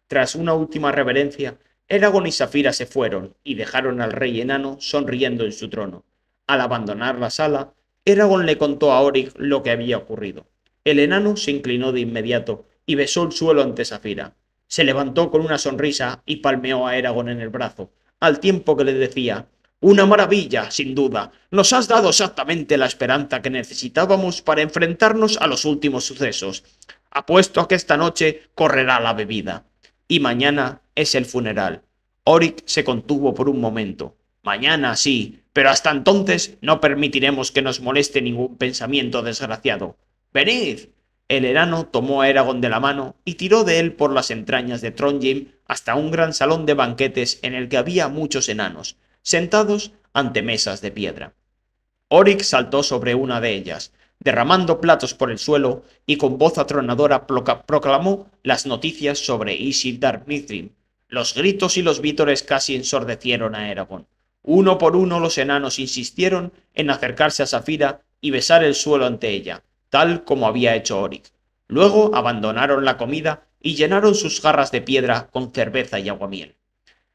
Tras una última reverencia, Eragon y Safira se fueron y dejaron al rey enano sonriendo en su trono. Al abandonar la sala, Eragon le contó a Oryx lo que había ocurrido. El enano se inclinó de inmediato y besó el suelo ante Safira. Se levantó con una sonrisa y palmeó a Eragon en el brazo, al tiempo que le decía: «Una maravilla, sin duda. Nos has dado exactamente la esperanza que necesitábamos para enfrentarnos a los últimos sucesos. Apuesto a que esta noche correrá la bebida. Y mañana es el funeral». Oryx se contuvo por un momento. «Mañana sí, pero hasta entonces no permitiremos que nos moleste ningún pensamiento desgraciado. ¡Venid!». El enano tomó a Eragon de la mano y tiró de él por las entrañas de Trondheim hasta un gran salón de banquetes en el que había muchos enanos, sentados ante mesas de piedra. Oryx saltó sobre una de ellas, derramando platos por el suelo, y con voz atronadora proclamó las noticias sobre Isildar Mithrin. Los gritos y los vítores casi ensordecieron a Eragon. Uno por uno los enanos insistieron en acercarse a Safira y besar el suelo ante ella, tal como había hecho Oryx. Luego abandonaron la comida y llenaron sus jarras de piedra con cerveza y aguamiel.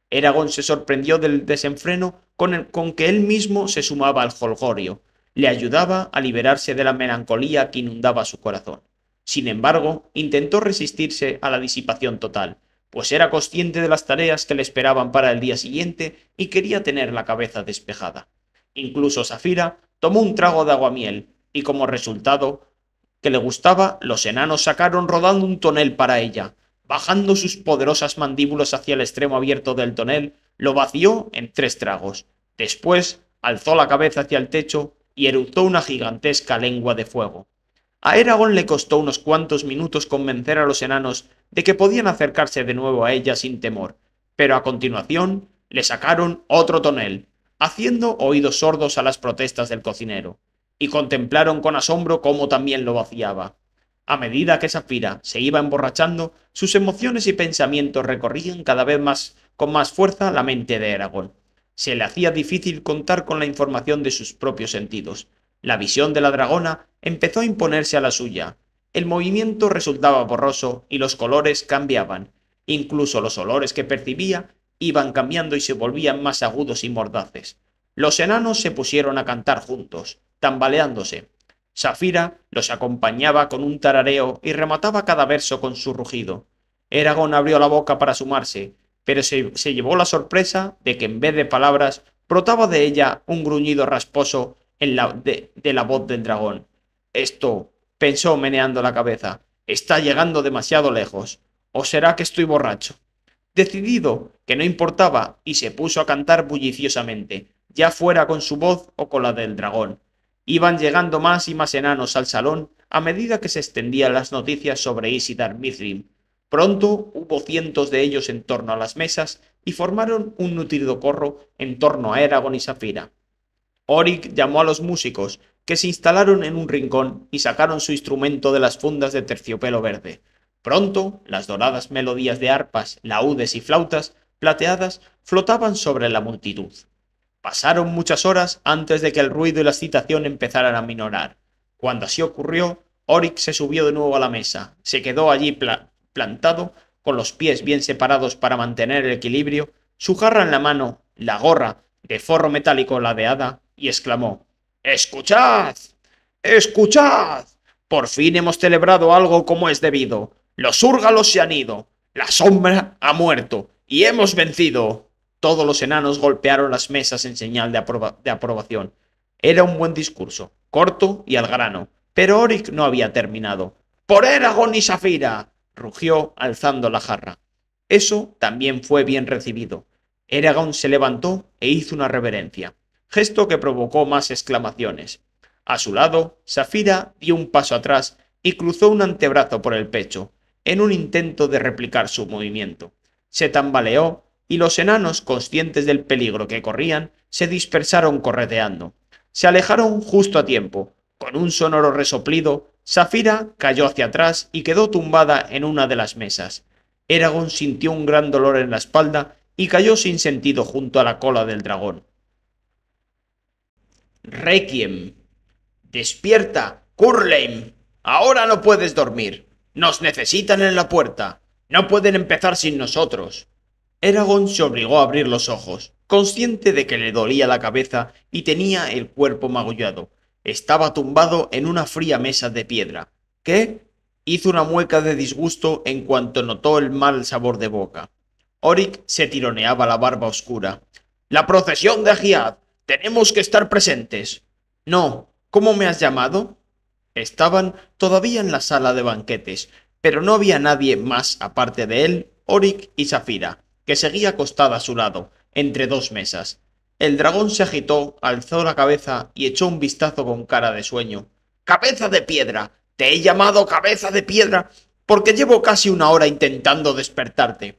Eragon se sorprendió del desenfreno con que él mismo se sumaba al jolgorio. Le ayudaba a liberarse de la melancolía que inundaba su corazón. Sin embargo, intentó resistirse a la disipación total, pues era consciente de las tareas que le esperaban para el día siguiente y quería tener la cabeza despejada. Incluso Safira tomó un trago de aguamiel, y como resultado que le gustaba, los enanos sacaron rodando un tonel para ella. Bajando sus poderosas mandíbulas hacia el extremo abierto del tonel, lo vació en 3 tragos. Después alzó la cabeza hacia el techo y eructó una gigantesca lengua de fuego. A Eragon le costó unos cuantos minutos convencer a los enanos de que podían acercarse de nuevo a ella sin temor, pero a continuación le sacaron otro tonel, haciendo oídos sordos a las protestas del cocinero, y contemplaron con asombro cómo también lo vaciaba. A medida que Safira se iba emborrachando, sus emociones y pensamientos recorrían cada vez más con más fuerza la mente de Eragon. Se le hacía difícil contar con la información de sus propios sentidos. La visión de la dragona empezó a imponerse a la suya. El movimiento resultaba borroso y los colores cambiaban. Incluso los olores que percibía iban cambiando y se volvían más agudos y mordaces. Los enanos se pusieron a cantar juntos, tambaleándose. Safira los acompañaba con un tarareo y remataba cada verso con su rugido. Eragon abrió la boca para sumarse, pero se llevó la sorpresa de que en vez de palabras brotaba de ella un gruñido rasposo de la voz del dragón. «Esto», pensó meneando la cabeza, «está llegando demasiado lejos. ¿O será que estoy borracho?». Decidido que no importaba, y se puso a cantar bulliciosamente, ya fuera con su voz o con la del dragón. Iban llegando más y más enanos al salón a medida que se extendían las noticias sobre Isildar Mithrin. Pronto hubo cientos de ellos en torno a las mesas y formaron un nutrido corro en torno a Eragon y Safira. Oryx llamó a los músicos, que se instalaron en un rincón y sacaron su instrumento de las fundas de terciopelo verde. Pronto las doradas melodías de arpas, laúdes y flautas plateadas flotaban sobre la multitud. Pasaron muchas horas antes de que el ruido y la excitación empezaran a minorar. Cuando así ocurrió, Oryx se subió de nuevo a la mesa, se quedó allí plantado, con los pies bien separados para mantener el equilibrio, su jarra en la mano, la gorra de forro metálico ladeada, y exclamó: «¡Escuchad! ¡Escuchad! Por fin hemos celebrado algo como es debido. Los húrgalos se han ido, la sombra ha muerto, y hemos vencido». Todos los enanos golpearon las mesas en señal de aprobación. Era un buen discurso, corto y al grano, pero Oryx no había terminado. «¡Por Eragon y Saphira!», rugió alzando la jarra. Eso también fue bien recibido. Eragon se levantó e hizo una reverencia, gesto que provocó más exclamaciones. A su lado, Saphira dio un paso atrás y cruzó un antebrazo por el pecho, en un intento de replicar su movimiento. Se tambaleó y los enanos, conscientes del peligro que corrían, se dispersaron correteando. Se alejaron justo a tiempo. Con un sonoro resoplido, Saphira cayó hacia atrás y quedó tumbada en una de las mesas. Eragon sintió un gran dolor en la espalda y cayó sin sentido junto a la cola del dragón. Requiem. Despierta, Curleim. Ahora no puedes dormir. Nos necesitan en la puerta. No pueden empezar sin nosotros. Eragon se obligó a abrir los ojos, consciente de que le dolía la cabeza y tenía el cuerpo magullado. Estaba tumbado en una fría mesa de piedra. ¿Qué? Hizo una mueca de disgusto en cuanto notó el mal sabor de boca. Oryx se tironeaba la barba oscura. «¡La procesión de Agiad! ¡Tenemos que estar presentes!». «No. ¿Cómo me has llamado?». Estaban todavía en la sala de banquetes, pero no había nadie más aparte de él, Oryx y Saphira, que seguía acostada a su lado, entre dos mesas. El dragón se agitó, alzó la cabeza y echó un vistazo con cara de sueño. «¡Cabeza de piedra! Te he llamado cabeza de piedra porque llevo casi una hora intentando despertarte».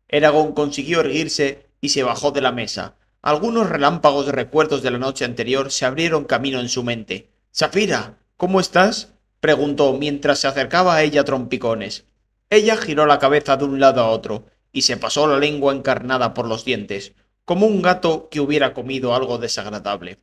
Eragon consiguió erguirse y se bajó de la mesa. Algunos relámpagos de recuerdos de la noche anterior se abrieron camino en su mente. «Saphira, ¿cómo estás?», preguntó mientras se acercaba a ella a trompicones. Ella giró la cabeza de un lado a otro y se pasó la lengua encarnada por los dientes, como un gato que hubiera comido algo desagradable.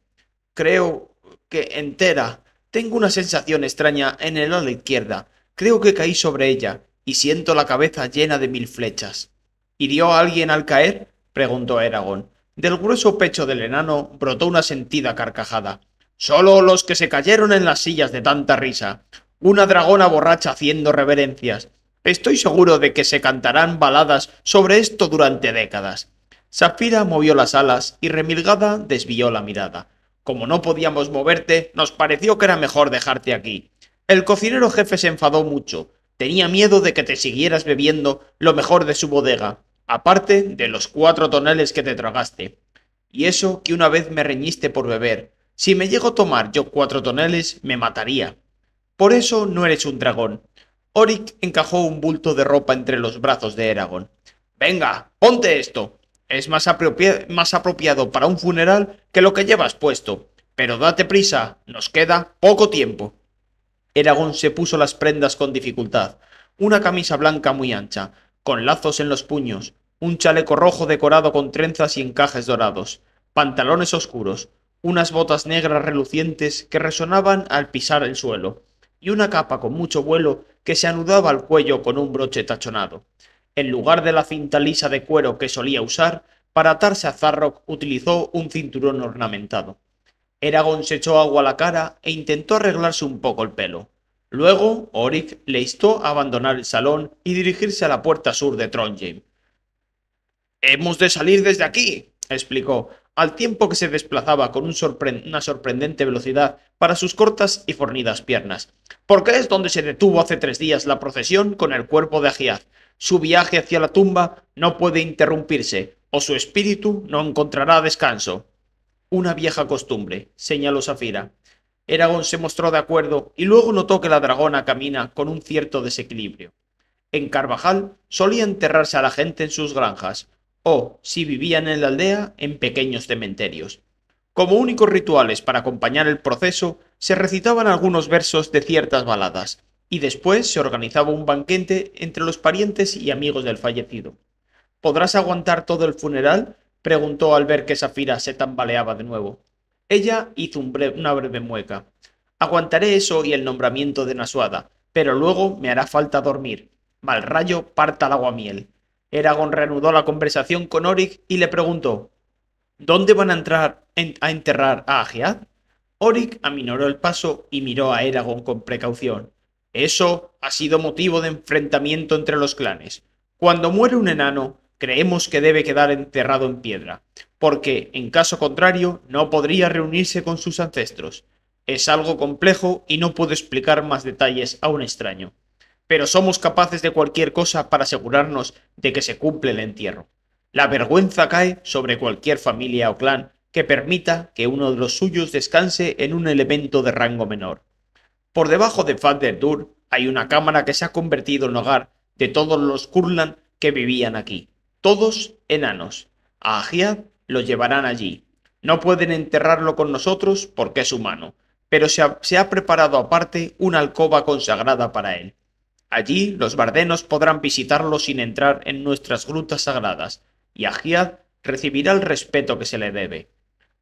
«Creo que entera. Tengo una sensación extraña en el ala izquierda. Creo que caí sobre ella y siento la cabeza llena de 1000 flechas». «¿Hirió a alguien al caer?», preguntó Eragon. Del grueso pecho del enano brotó una sentida carcajada. «Solo los que se cayeron en las sillas de tanta risa. Una dragona borracha haciendo reverencias. Estoy seguro de que se cantarán baladas sobre esto durante décadas». Saphira movió las alas y remilgada desvió la mirada. «Como no podíamos moverte, nos pareció que era mejor dejarte aquí. El cocinero jefe se enfadó mucho. Tenía miedo de que te siguieras bebiendo lo mejor de su bodega, aparte de los 4 toneles que te tragaste. Y eso que una vez me reñiste por beber. Si me llego a tomar yo 4 toneles, me mataría. Por eso no eres un dragón». Oryx encajó un bulto de ropa entre los brazos de Eragon. «Venga, ponte esto. Es más apropiado para un funeral que lo que llevas puesto. Pero date prisa, nos queda poco tiempo». Eragon se puso las prendas con dificultad. Una camisa blanca muy ancha, con lazos en los puños, un chaleco rojo decorado con trenzas y encajes dorados, pantalones oscuros, unas botas negras relucientes que resonaban al pisar el suelo, y una capa con mucho vuelo que se anudaba al cuello con un broche tachonado. En lugar de la cinta lisa de cuero que solía usar, para atarse a Zarrock utilizó un cinturón ornamentado. Eragon se echó agua a la cara e intentó arreglarse un poco el pelo. Luego, Oryx le instó a abandonar el salón y dirigirse a la puerta sur de Trondheim. «Hemos de salir desde aquí», explicó, al tiempo que se desplazaba con una sorprendente velocidad para sus cortas y fornidas piernas, «porque es donde se detuvo hace 3 días la procesión con el cuerpo de Agiad. Su viaje hacia la tumba no puede interrumpirse, o su espíritu no encontrará descanso». «Una vieja costumbre», señaló Saphira. Eragon se mostró de acuerdo y luego notó que la dragona camina con un cierto desequilibrio. En Carvajal solía enterrarse a la gente en sus granjas, o, si vivían en la aldea, en pequeños cementerios. Como únicos rituales para acompañar el proceso, se recitaban algunos versos de ciertas baladas, y después se organizaba un banquete entre los parientes y amigos del fallecido. «¿Podrás aguantar todo el funeral?», preguntó al ver que Saphira se tambaleaba de nuevo. Ella hizo una breve mueca. Aguantaré eso y el nombramiento de Nasuada, pero luego me hará falta dormir. Mal rayo parta el aguamiel. Eragon reanudó la conversación con Oric y le preguntó: ¿Dónde van a entrar a enterrar a Agiad? Oric aminoró el paso y miró a Eragon con precaución. Eso ha sido motivo de enfrentamiento entre los clanes. Cuando muere un enano, creemos que debe quedar enterrado en piedra, porque, en caso contrario, no podría reunirse con sus ancestros. Es algo complejo y no puedo explicar más detalles a un extraño. Pero somos capaces de cualquier cosa para asegurarnos de que se cumple el entierro. La vergüenza cae sobre cualquier familia o clan que permita que uno de los suyos descanse en un elemento de rango menor. Por debajo de Father hay una cámara que se ha convertido en hogar de todos los Kurlan que vivían aquí, todos enanos. A Agiad lo llevarán allí. No pueden enterrarlo con nosotros porque es humano, pero se ha preparado aparte una alcoba consagrada para él. Allí los bardenos podrán visitarlo sin entrar en nuestras grutas sagradas, y Agiad recibirá el respeto que se le debe.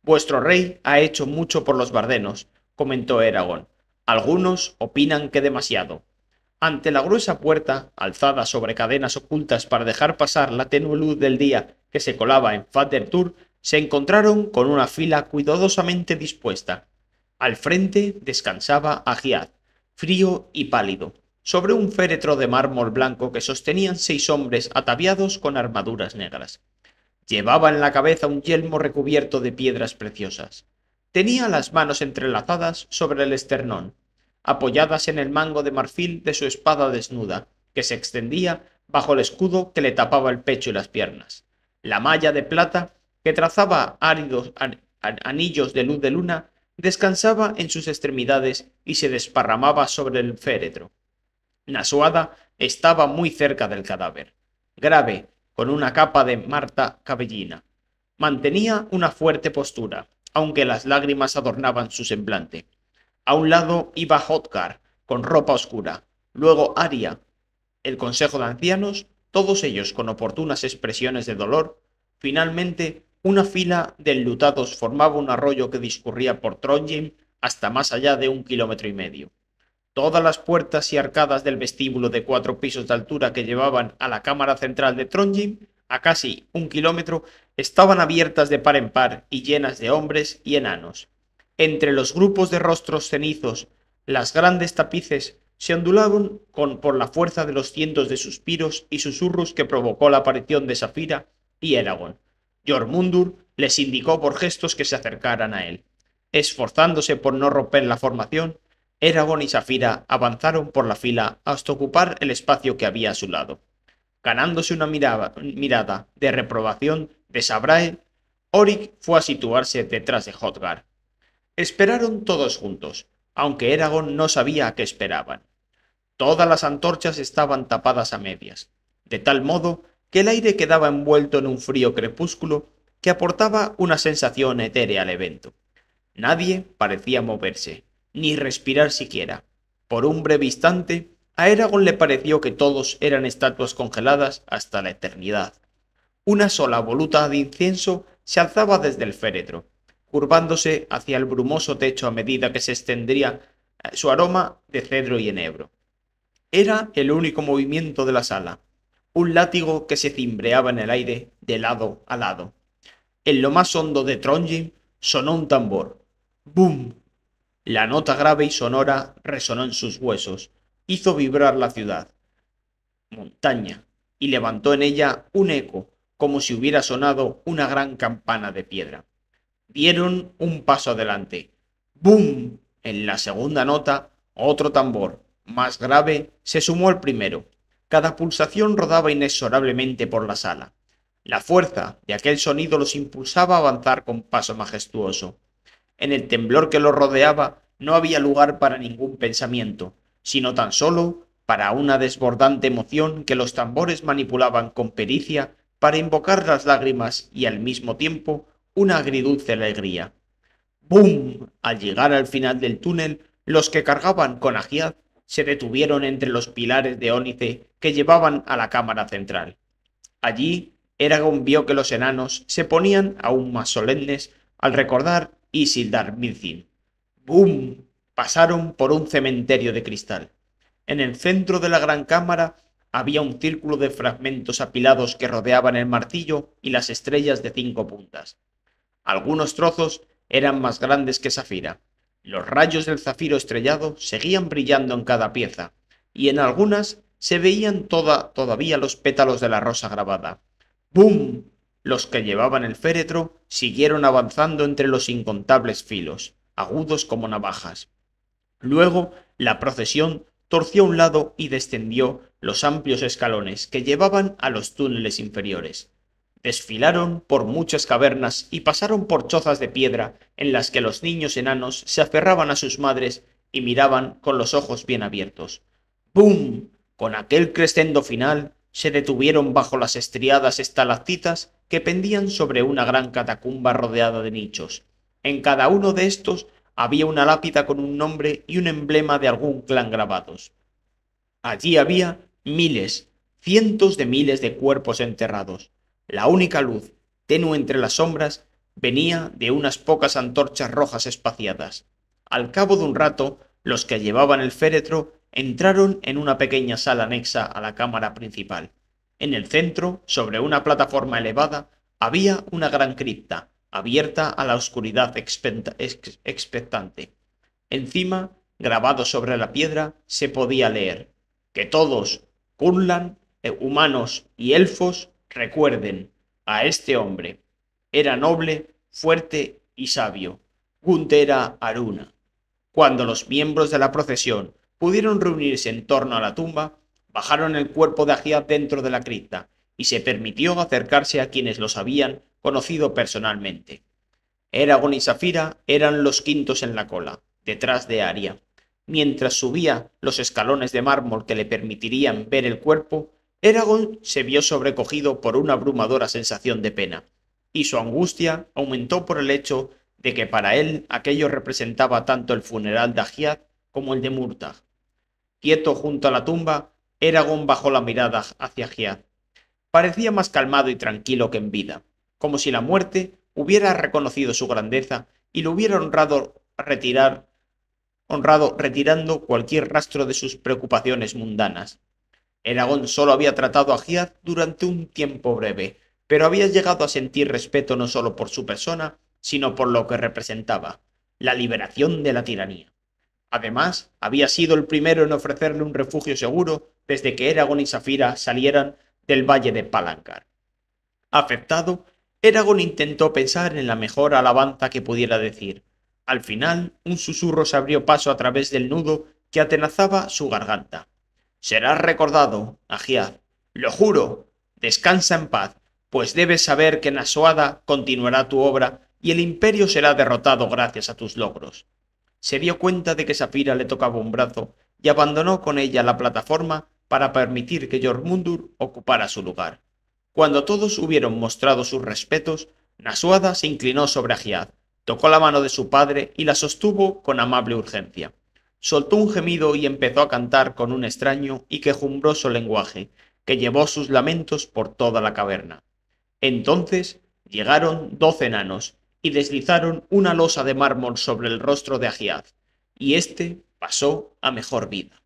Vuestro rey ha hecho mucho por los bardenos, comentó Eragon. Algunos opinan que demasiado. Ante la gruesa puerta, alzada sobre cadenas ocultas para dejar pasar la tenue luz del día que se colaba en Father se encontraron con una fila cuidadosamente dispuesta. Al frente descansaba Agiad, frío y pálido, sobre un féretro de mármol blanco que sostenían 6 hombres ataviados con armaduras negras. Llevaba en la cabeza un yelmo recubierto de piedras preciosas. Tenía las manos entrelazadas sobre el esternón, apoyadas en el mango de marfil de su espada desnuda, que se extendía bajo el escudo que le tapaba el pecho y las piernas. La malla de plata, que trazaba áridos anillos de luz de luna, descansaba en sus extremidades y se desparramaba sobre el féretro. Nasuada estaba muy cerca del cadáver, grave, con una capa de marta cabellina. Mantenía una fuerte postura, aunque las lágrimas adornaban su semblante. A un lado iba Hotgar, con ropa oscura, luego Arya, el consejo de ancianos, todos ellos con oportunas expresiones de dolor. Finalmente, una fila de enlutados formaba un arroyo que discurría por Trondheim hasta más allá de 1,5 kilómetros. Todas las puertas y arcadas del vestíbulo de 4 pisos de altura que llevaban a la cámara central de Trondheim, a casi 1 kilómetro, estaban abiertas de par en par y llenas de hombres y enanos. Entre los grupos de rostros cenizos, las grandes tapices se ondulaban por la fuerza de los cientos de suspiros y susurros que provocó la aparición de Saphira y Eragon. Jormundur les indicó por gestos que se acercaran a él. Esforzándose por no romper la formación, Eragon y Saphira avanzaron por la fila hasta ocupar el espacio que había a su lado. Ganándose una mirada de reprobación de Sabrae, Oric fue a situarse detrás de Hotgar. Esperaron todos juntos, aunque Eragon no sabía a qué esperaban. Todas las antorchas estaban tapadas a medias, de tal modo que el aire quedaba envuelto en un frío crepúsculo que aportaba una sensación etérea al evento. Nadie parecía moverse, ni respirar siquiera. Por un breve instante, a Eragon le pareció que todos eran estatuas congeladas hasta la eternidad. Una sola voluta de incienso se alzaba desde el féretro, curvándose hacia el brumoso techo a medida que se extendía su aroma de cedro y enebro. Era el único movimiento de la sala, un látigo que se cimbreaba en el aire de lado a lado. En lo más hondo de Trondheim sonó un tambor. ¡Bum! La nota grave y sonora resonó en sus huesos, hizo vibrar la ciudad, montaña, y levantó en ella un eco, como si hubiera sonado una gran campana de piedra. Dieron un paso adelante. ¡Bum! En la segunda nota, otro tambor, más grave, se sumó al primero. Cada pulsación rodaba inexorablemente por la sala. La fuerza de aquel sonido los impulsaba a avanzar con paso majestuoso. En el temblor que los rodeaba no había lugar para ningún pensamiento, sino tan solo para una desbordante emoción que los tambores manipulaban con pericia para invocar las lágrimas y al mismo tiempo una agridulce alegría. ¡Bum! Al llegar al final del túnel, los que cargaban con Agiad se detuvieron entre los pilares de ónice que llevaban a la cámara central. Allí, Eragon vio que los enanos se ponían aún más solemnes al recordar Isildar Mircin. ¡Bum! Pasaron por un cementerio de cristal. En el centro de la gran cámara había un círculo de fragmentos apilados que rodeaban el martillo y las estrellas de 5 puntas. Algunos trozos eran más grandes que Safira. Los rayos del zafiro estrellado seguían brillando en cada pieza, y en algunas se veían todavía los pétalos de la rosa grabada. ¡Bum! Los que llevaban el féretro siguieron avanzando entre los incontables filos, agudos como navajas. Luego la procesión torció a un lado y descendió los amplios escalones que llevaban a los túneles inferiores. Desfilaron por muchas cavernas y pasaron por chozas de piedra en las que los niños enanos se aferraban a sus madres y miraban con los ojos bien abiertos. ¡Bum! Con aquel crescendo final se detuvieron bajo las estriadas estalactitas que pendían sobre una gran catacumba rodeada de nichos. En cada uno de estos había una lápida con un nombre y un emblema de algún clan grabados. Allí había miles, cientos de miles de cuerpos enterrados. La única luz, tenue entre las sombras, venía de unas pocas antorchas rojas espaciadas. Al cabo de un rato, los que llevaban el féretro entraron en una pequeña sala anexa a la cámara principal. En el centro, sobre una plataforma elevada, había una gran cripta, abierta a la oscuridad expectante. Encima, grabado sobre la piedra, se podía leer: que todos, Kunlan, humanos y elfos, recuerden a este hombre. Era noble, fuerte y sabio. Guntera Aruna. Cuando los miembros de la procesión pudieron reunirse en torno a la tumba, bajaron el cuerpo de Agiad dentro de la cripta y se permitió acercarse a quienes los habían conocido personalmente. Eragon y Safira eran los quintos en la cola, detrás de Aria. Mientras subía los escalones de mármol que le permitirían ver el cuerpo, Eragon se vio sobrecogido por una abrumadora sensación de pena, y su angustia aumentó por el hecho de que para él aquello representaba tanto el funeral de Agiad como el de Murtagh. Quieto junto a la tumba, Eragon bajó la mirada hacia Agiad. Parecía más calmado y tranquilo que en vida, como si la muerte hubiera reconocido su grandeza y lo hubiera honrado retirando cualquier rastro de sus preocupaciones mundanas. Eragon solo había tratado a Agiad durante un tiempo breve, pero había llegado a sentir respeto no solo por su persona, sino por lo que representaba: la liberación de la tiranía. Además, había sido el primero en ofrecerle un refugio seguro desde que Eragon y Safira salieran del valle de Palancar. Afectado, Eragon intentó pensar en la mejor alabanza que pudiera decir. Al final, un susurro se abrió paso a través del nudo que atenazaba su garganta. Serás recordado, Agiad. Lo juro. Descansa en paz, pues debes saber que en Asoada continuará tu obra y el imperio será derrotado gracias a tus logros. Se dio cuenta de que Safira le tocaba un brazo y abandonó con ella la plataforma para permitir que Jormundur ocupara su lugar. Cuando todos hubieron mostrado sus respetos, Nasuada se inclinó sobre Agiad, tocó la mano de su padre y la sostuvo con amable urgencia. Soltó un gemido y empezó a cantar con un extraño y quejumbroso lenguaje, que llevó sus lamentos por toda la caverna. Entonces llegaron 12 enanos y deslizaron una losa de mármol sobre el rostro de Agiad, y éste pasó a mejor vida.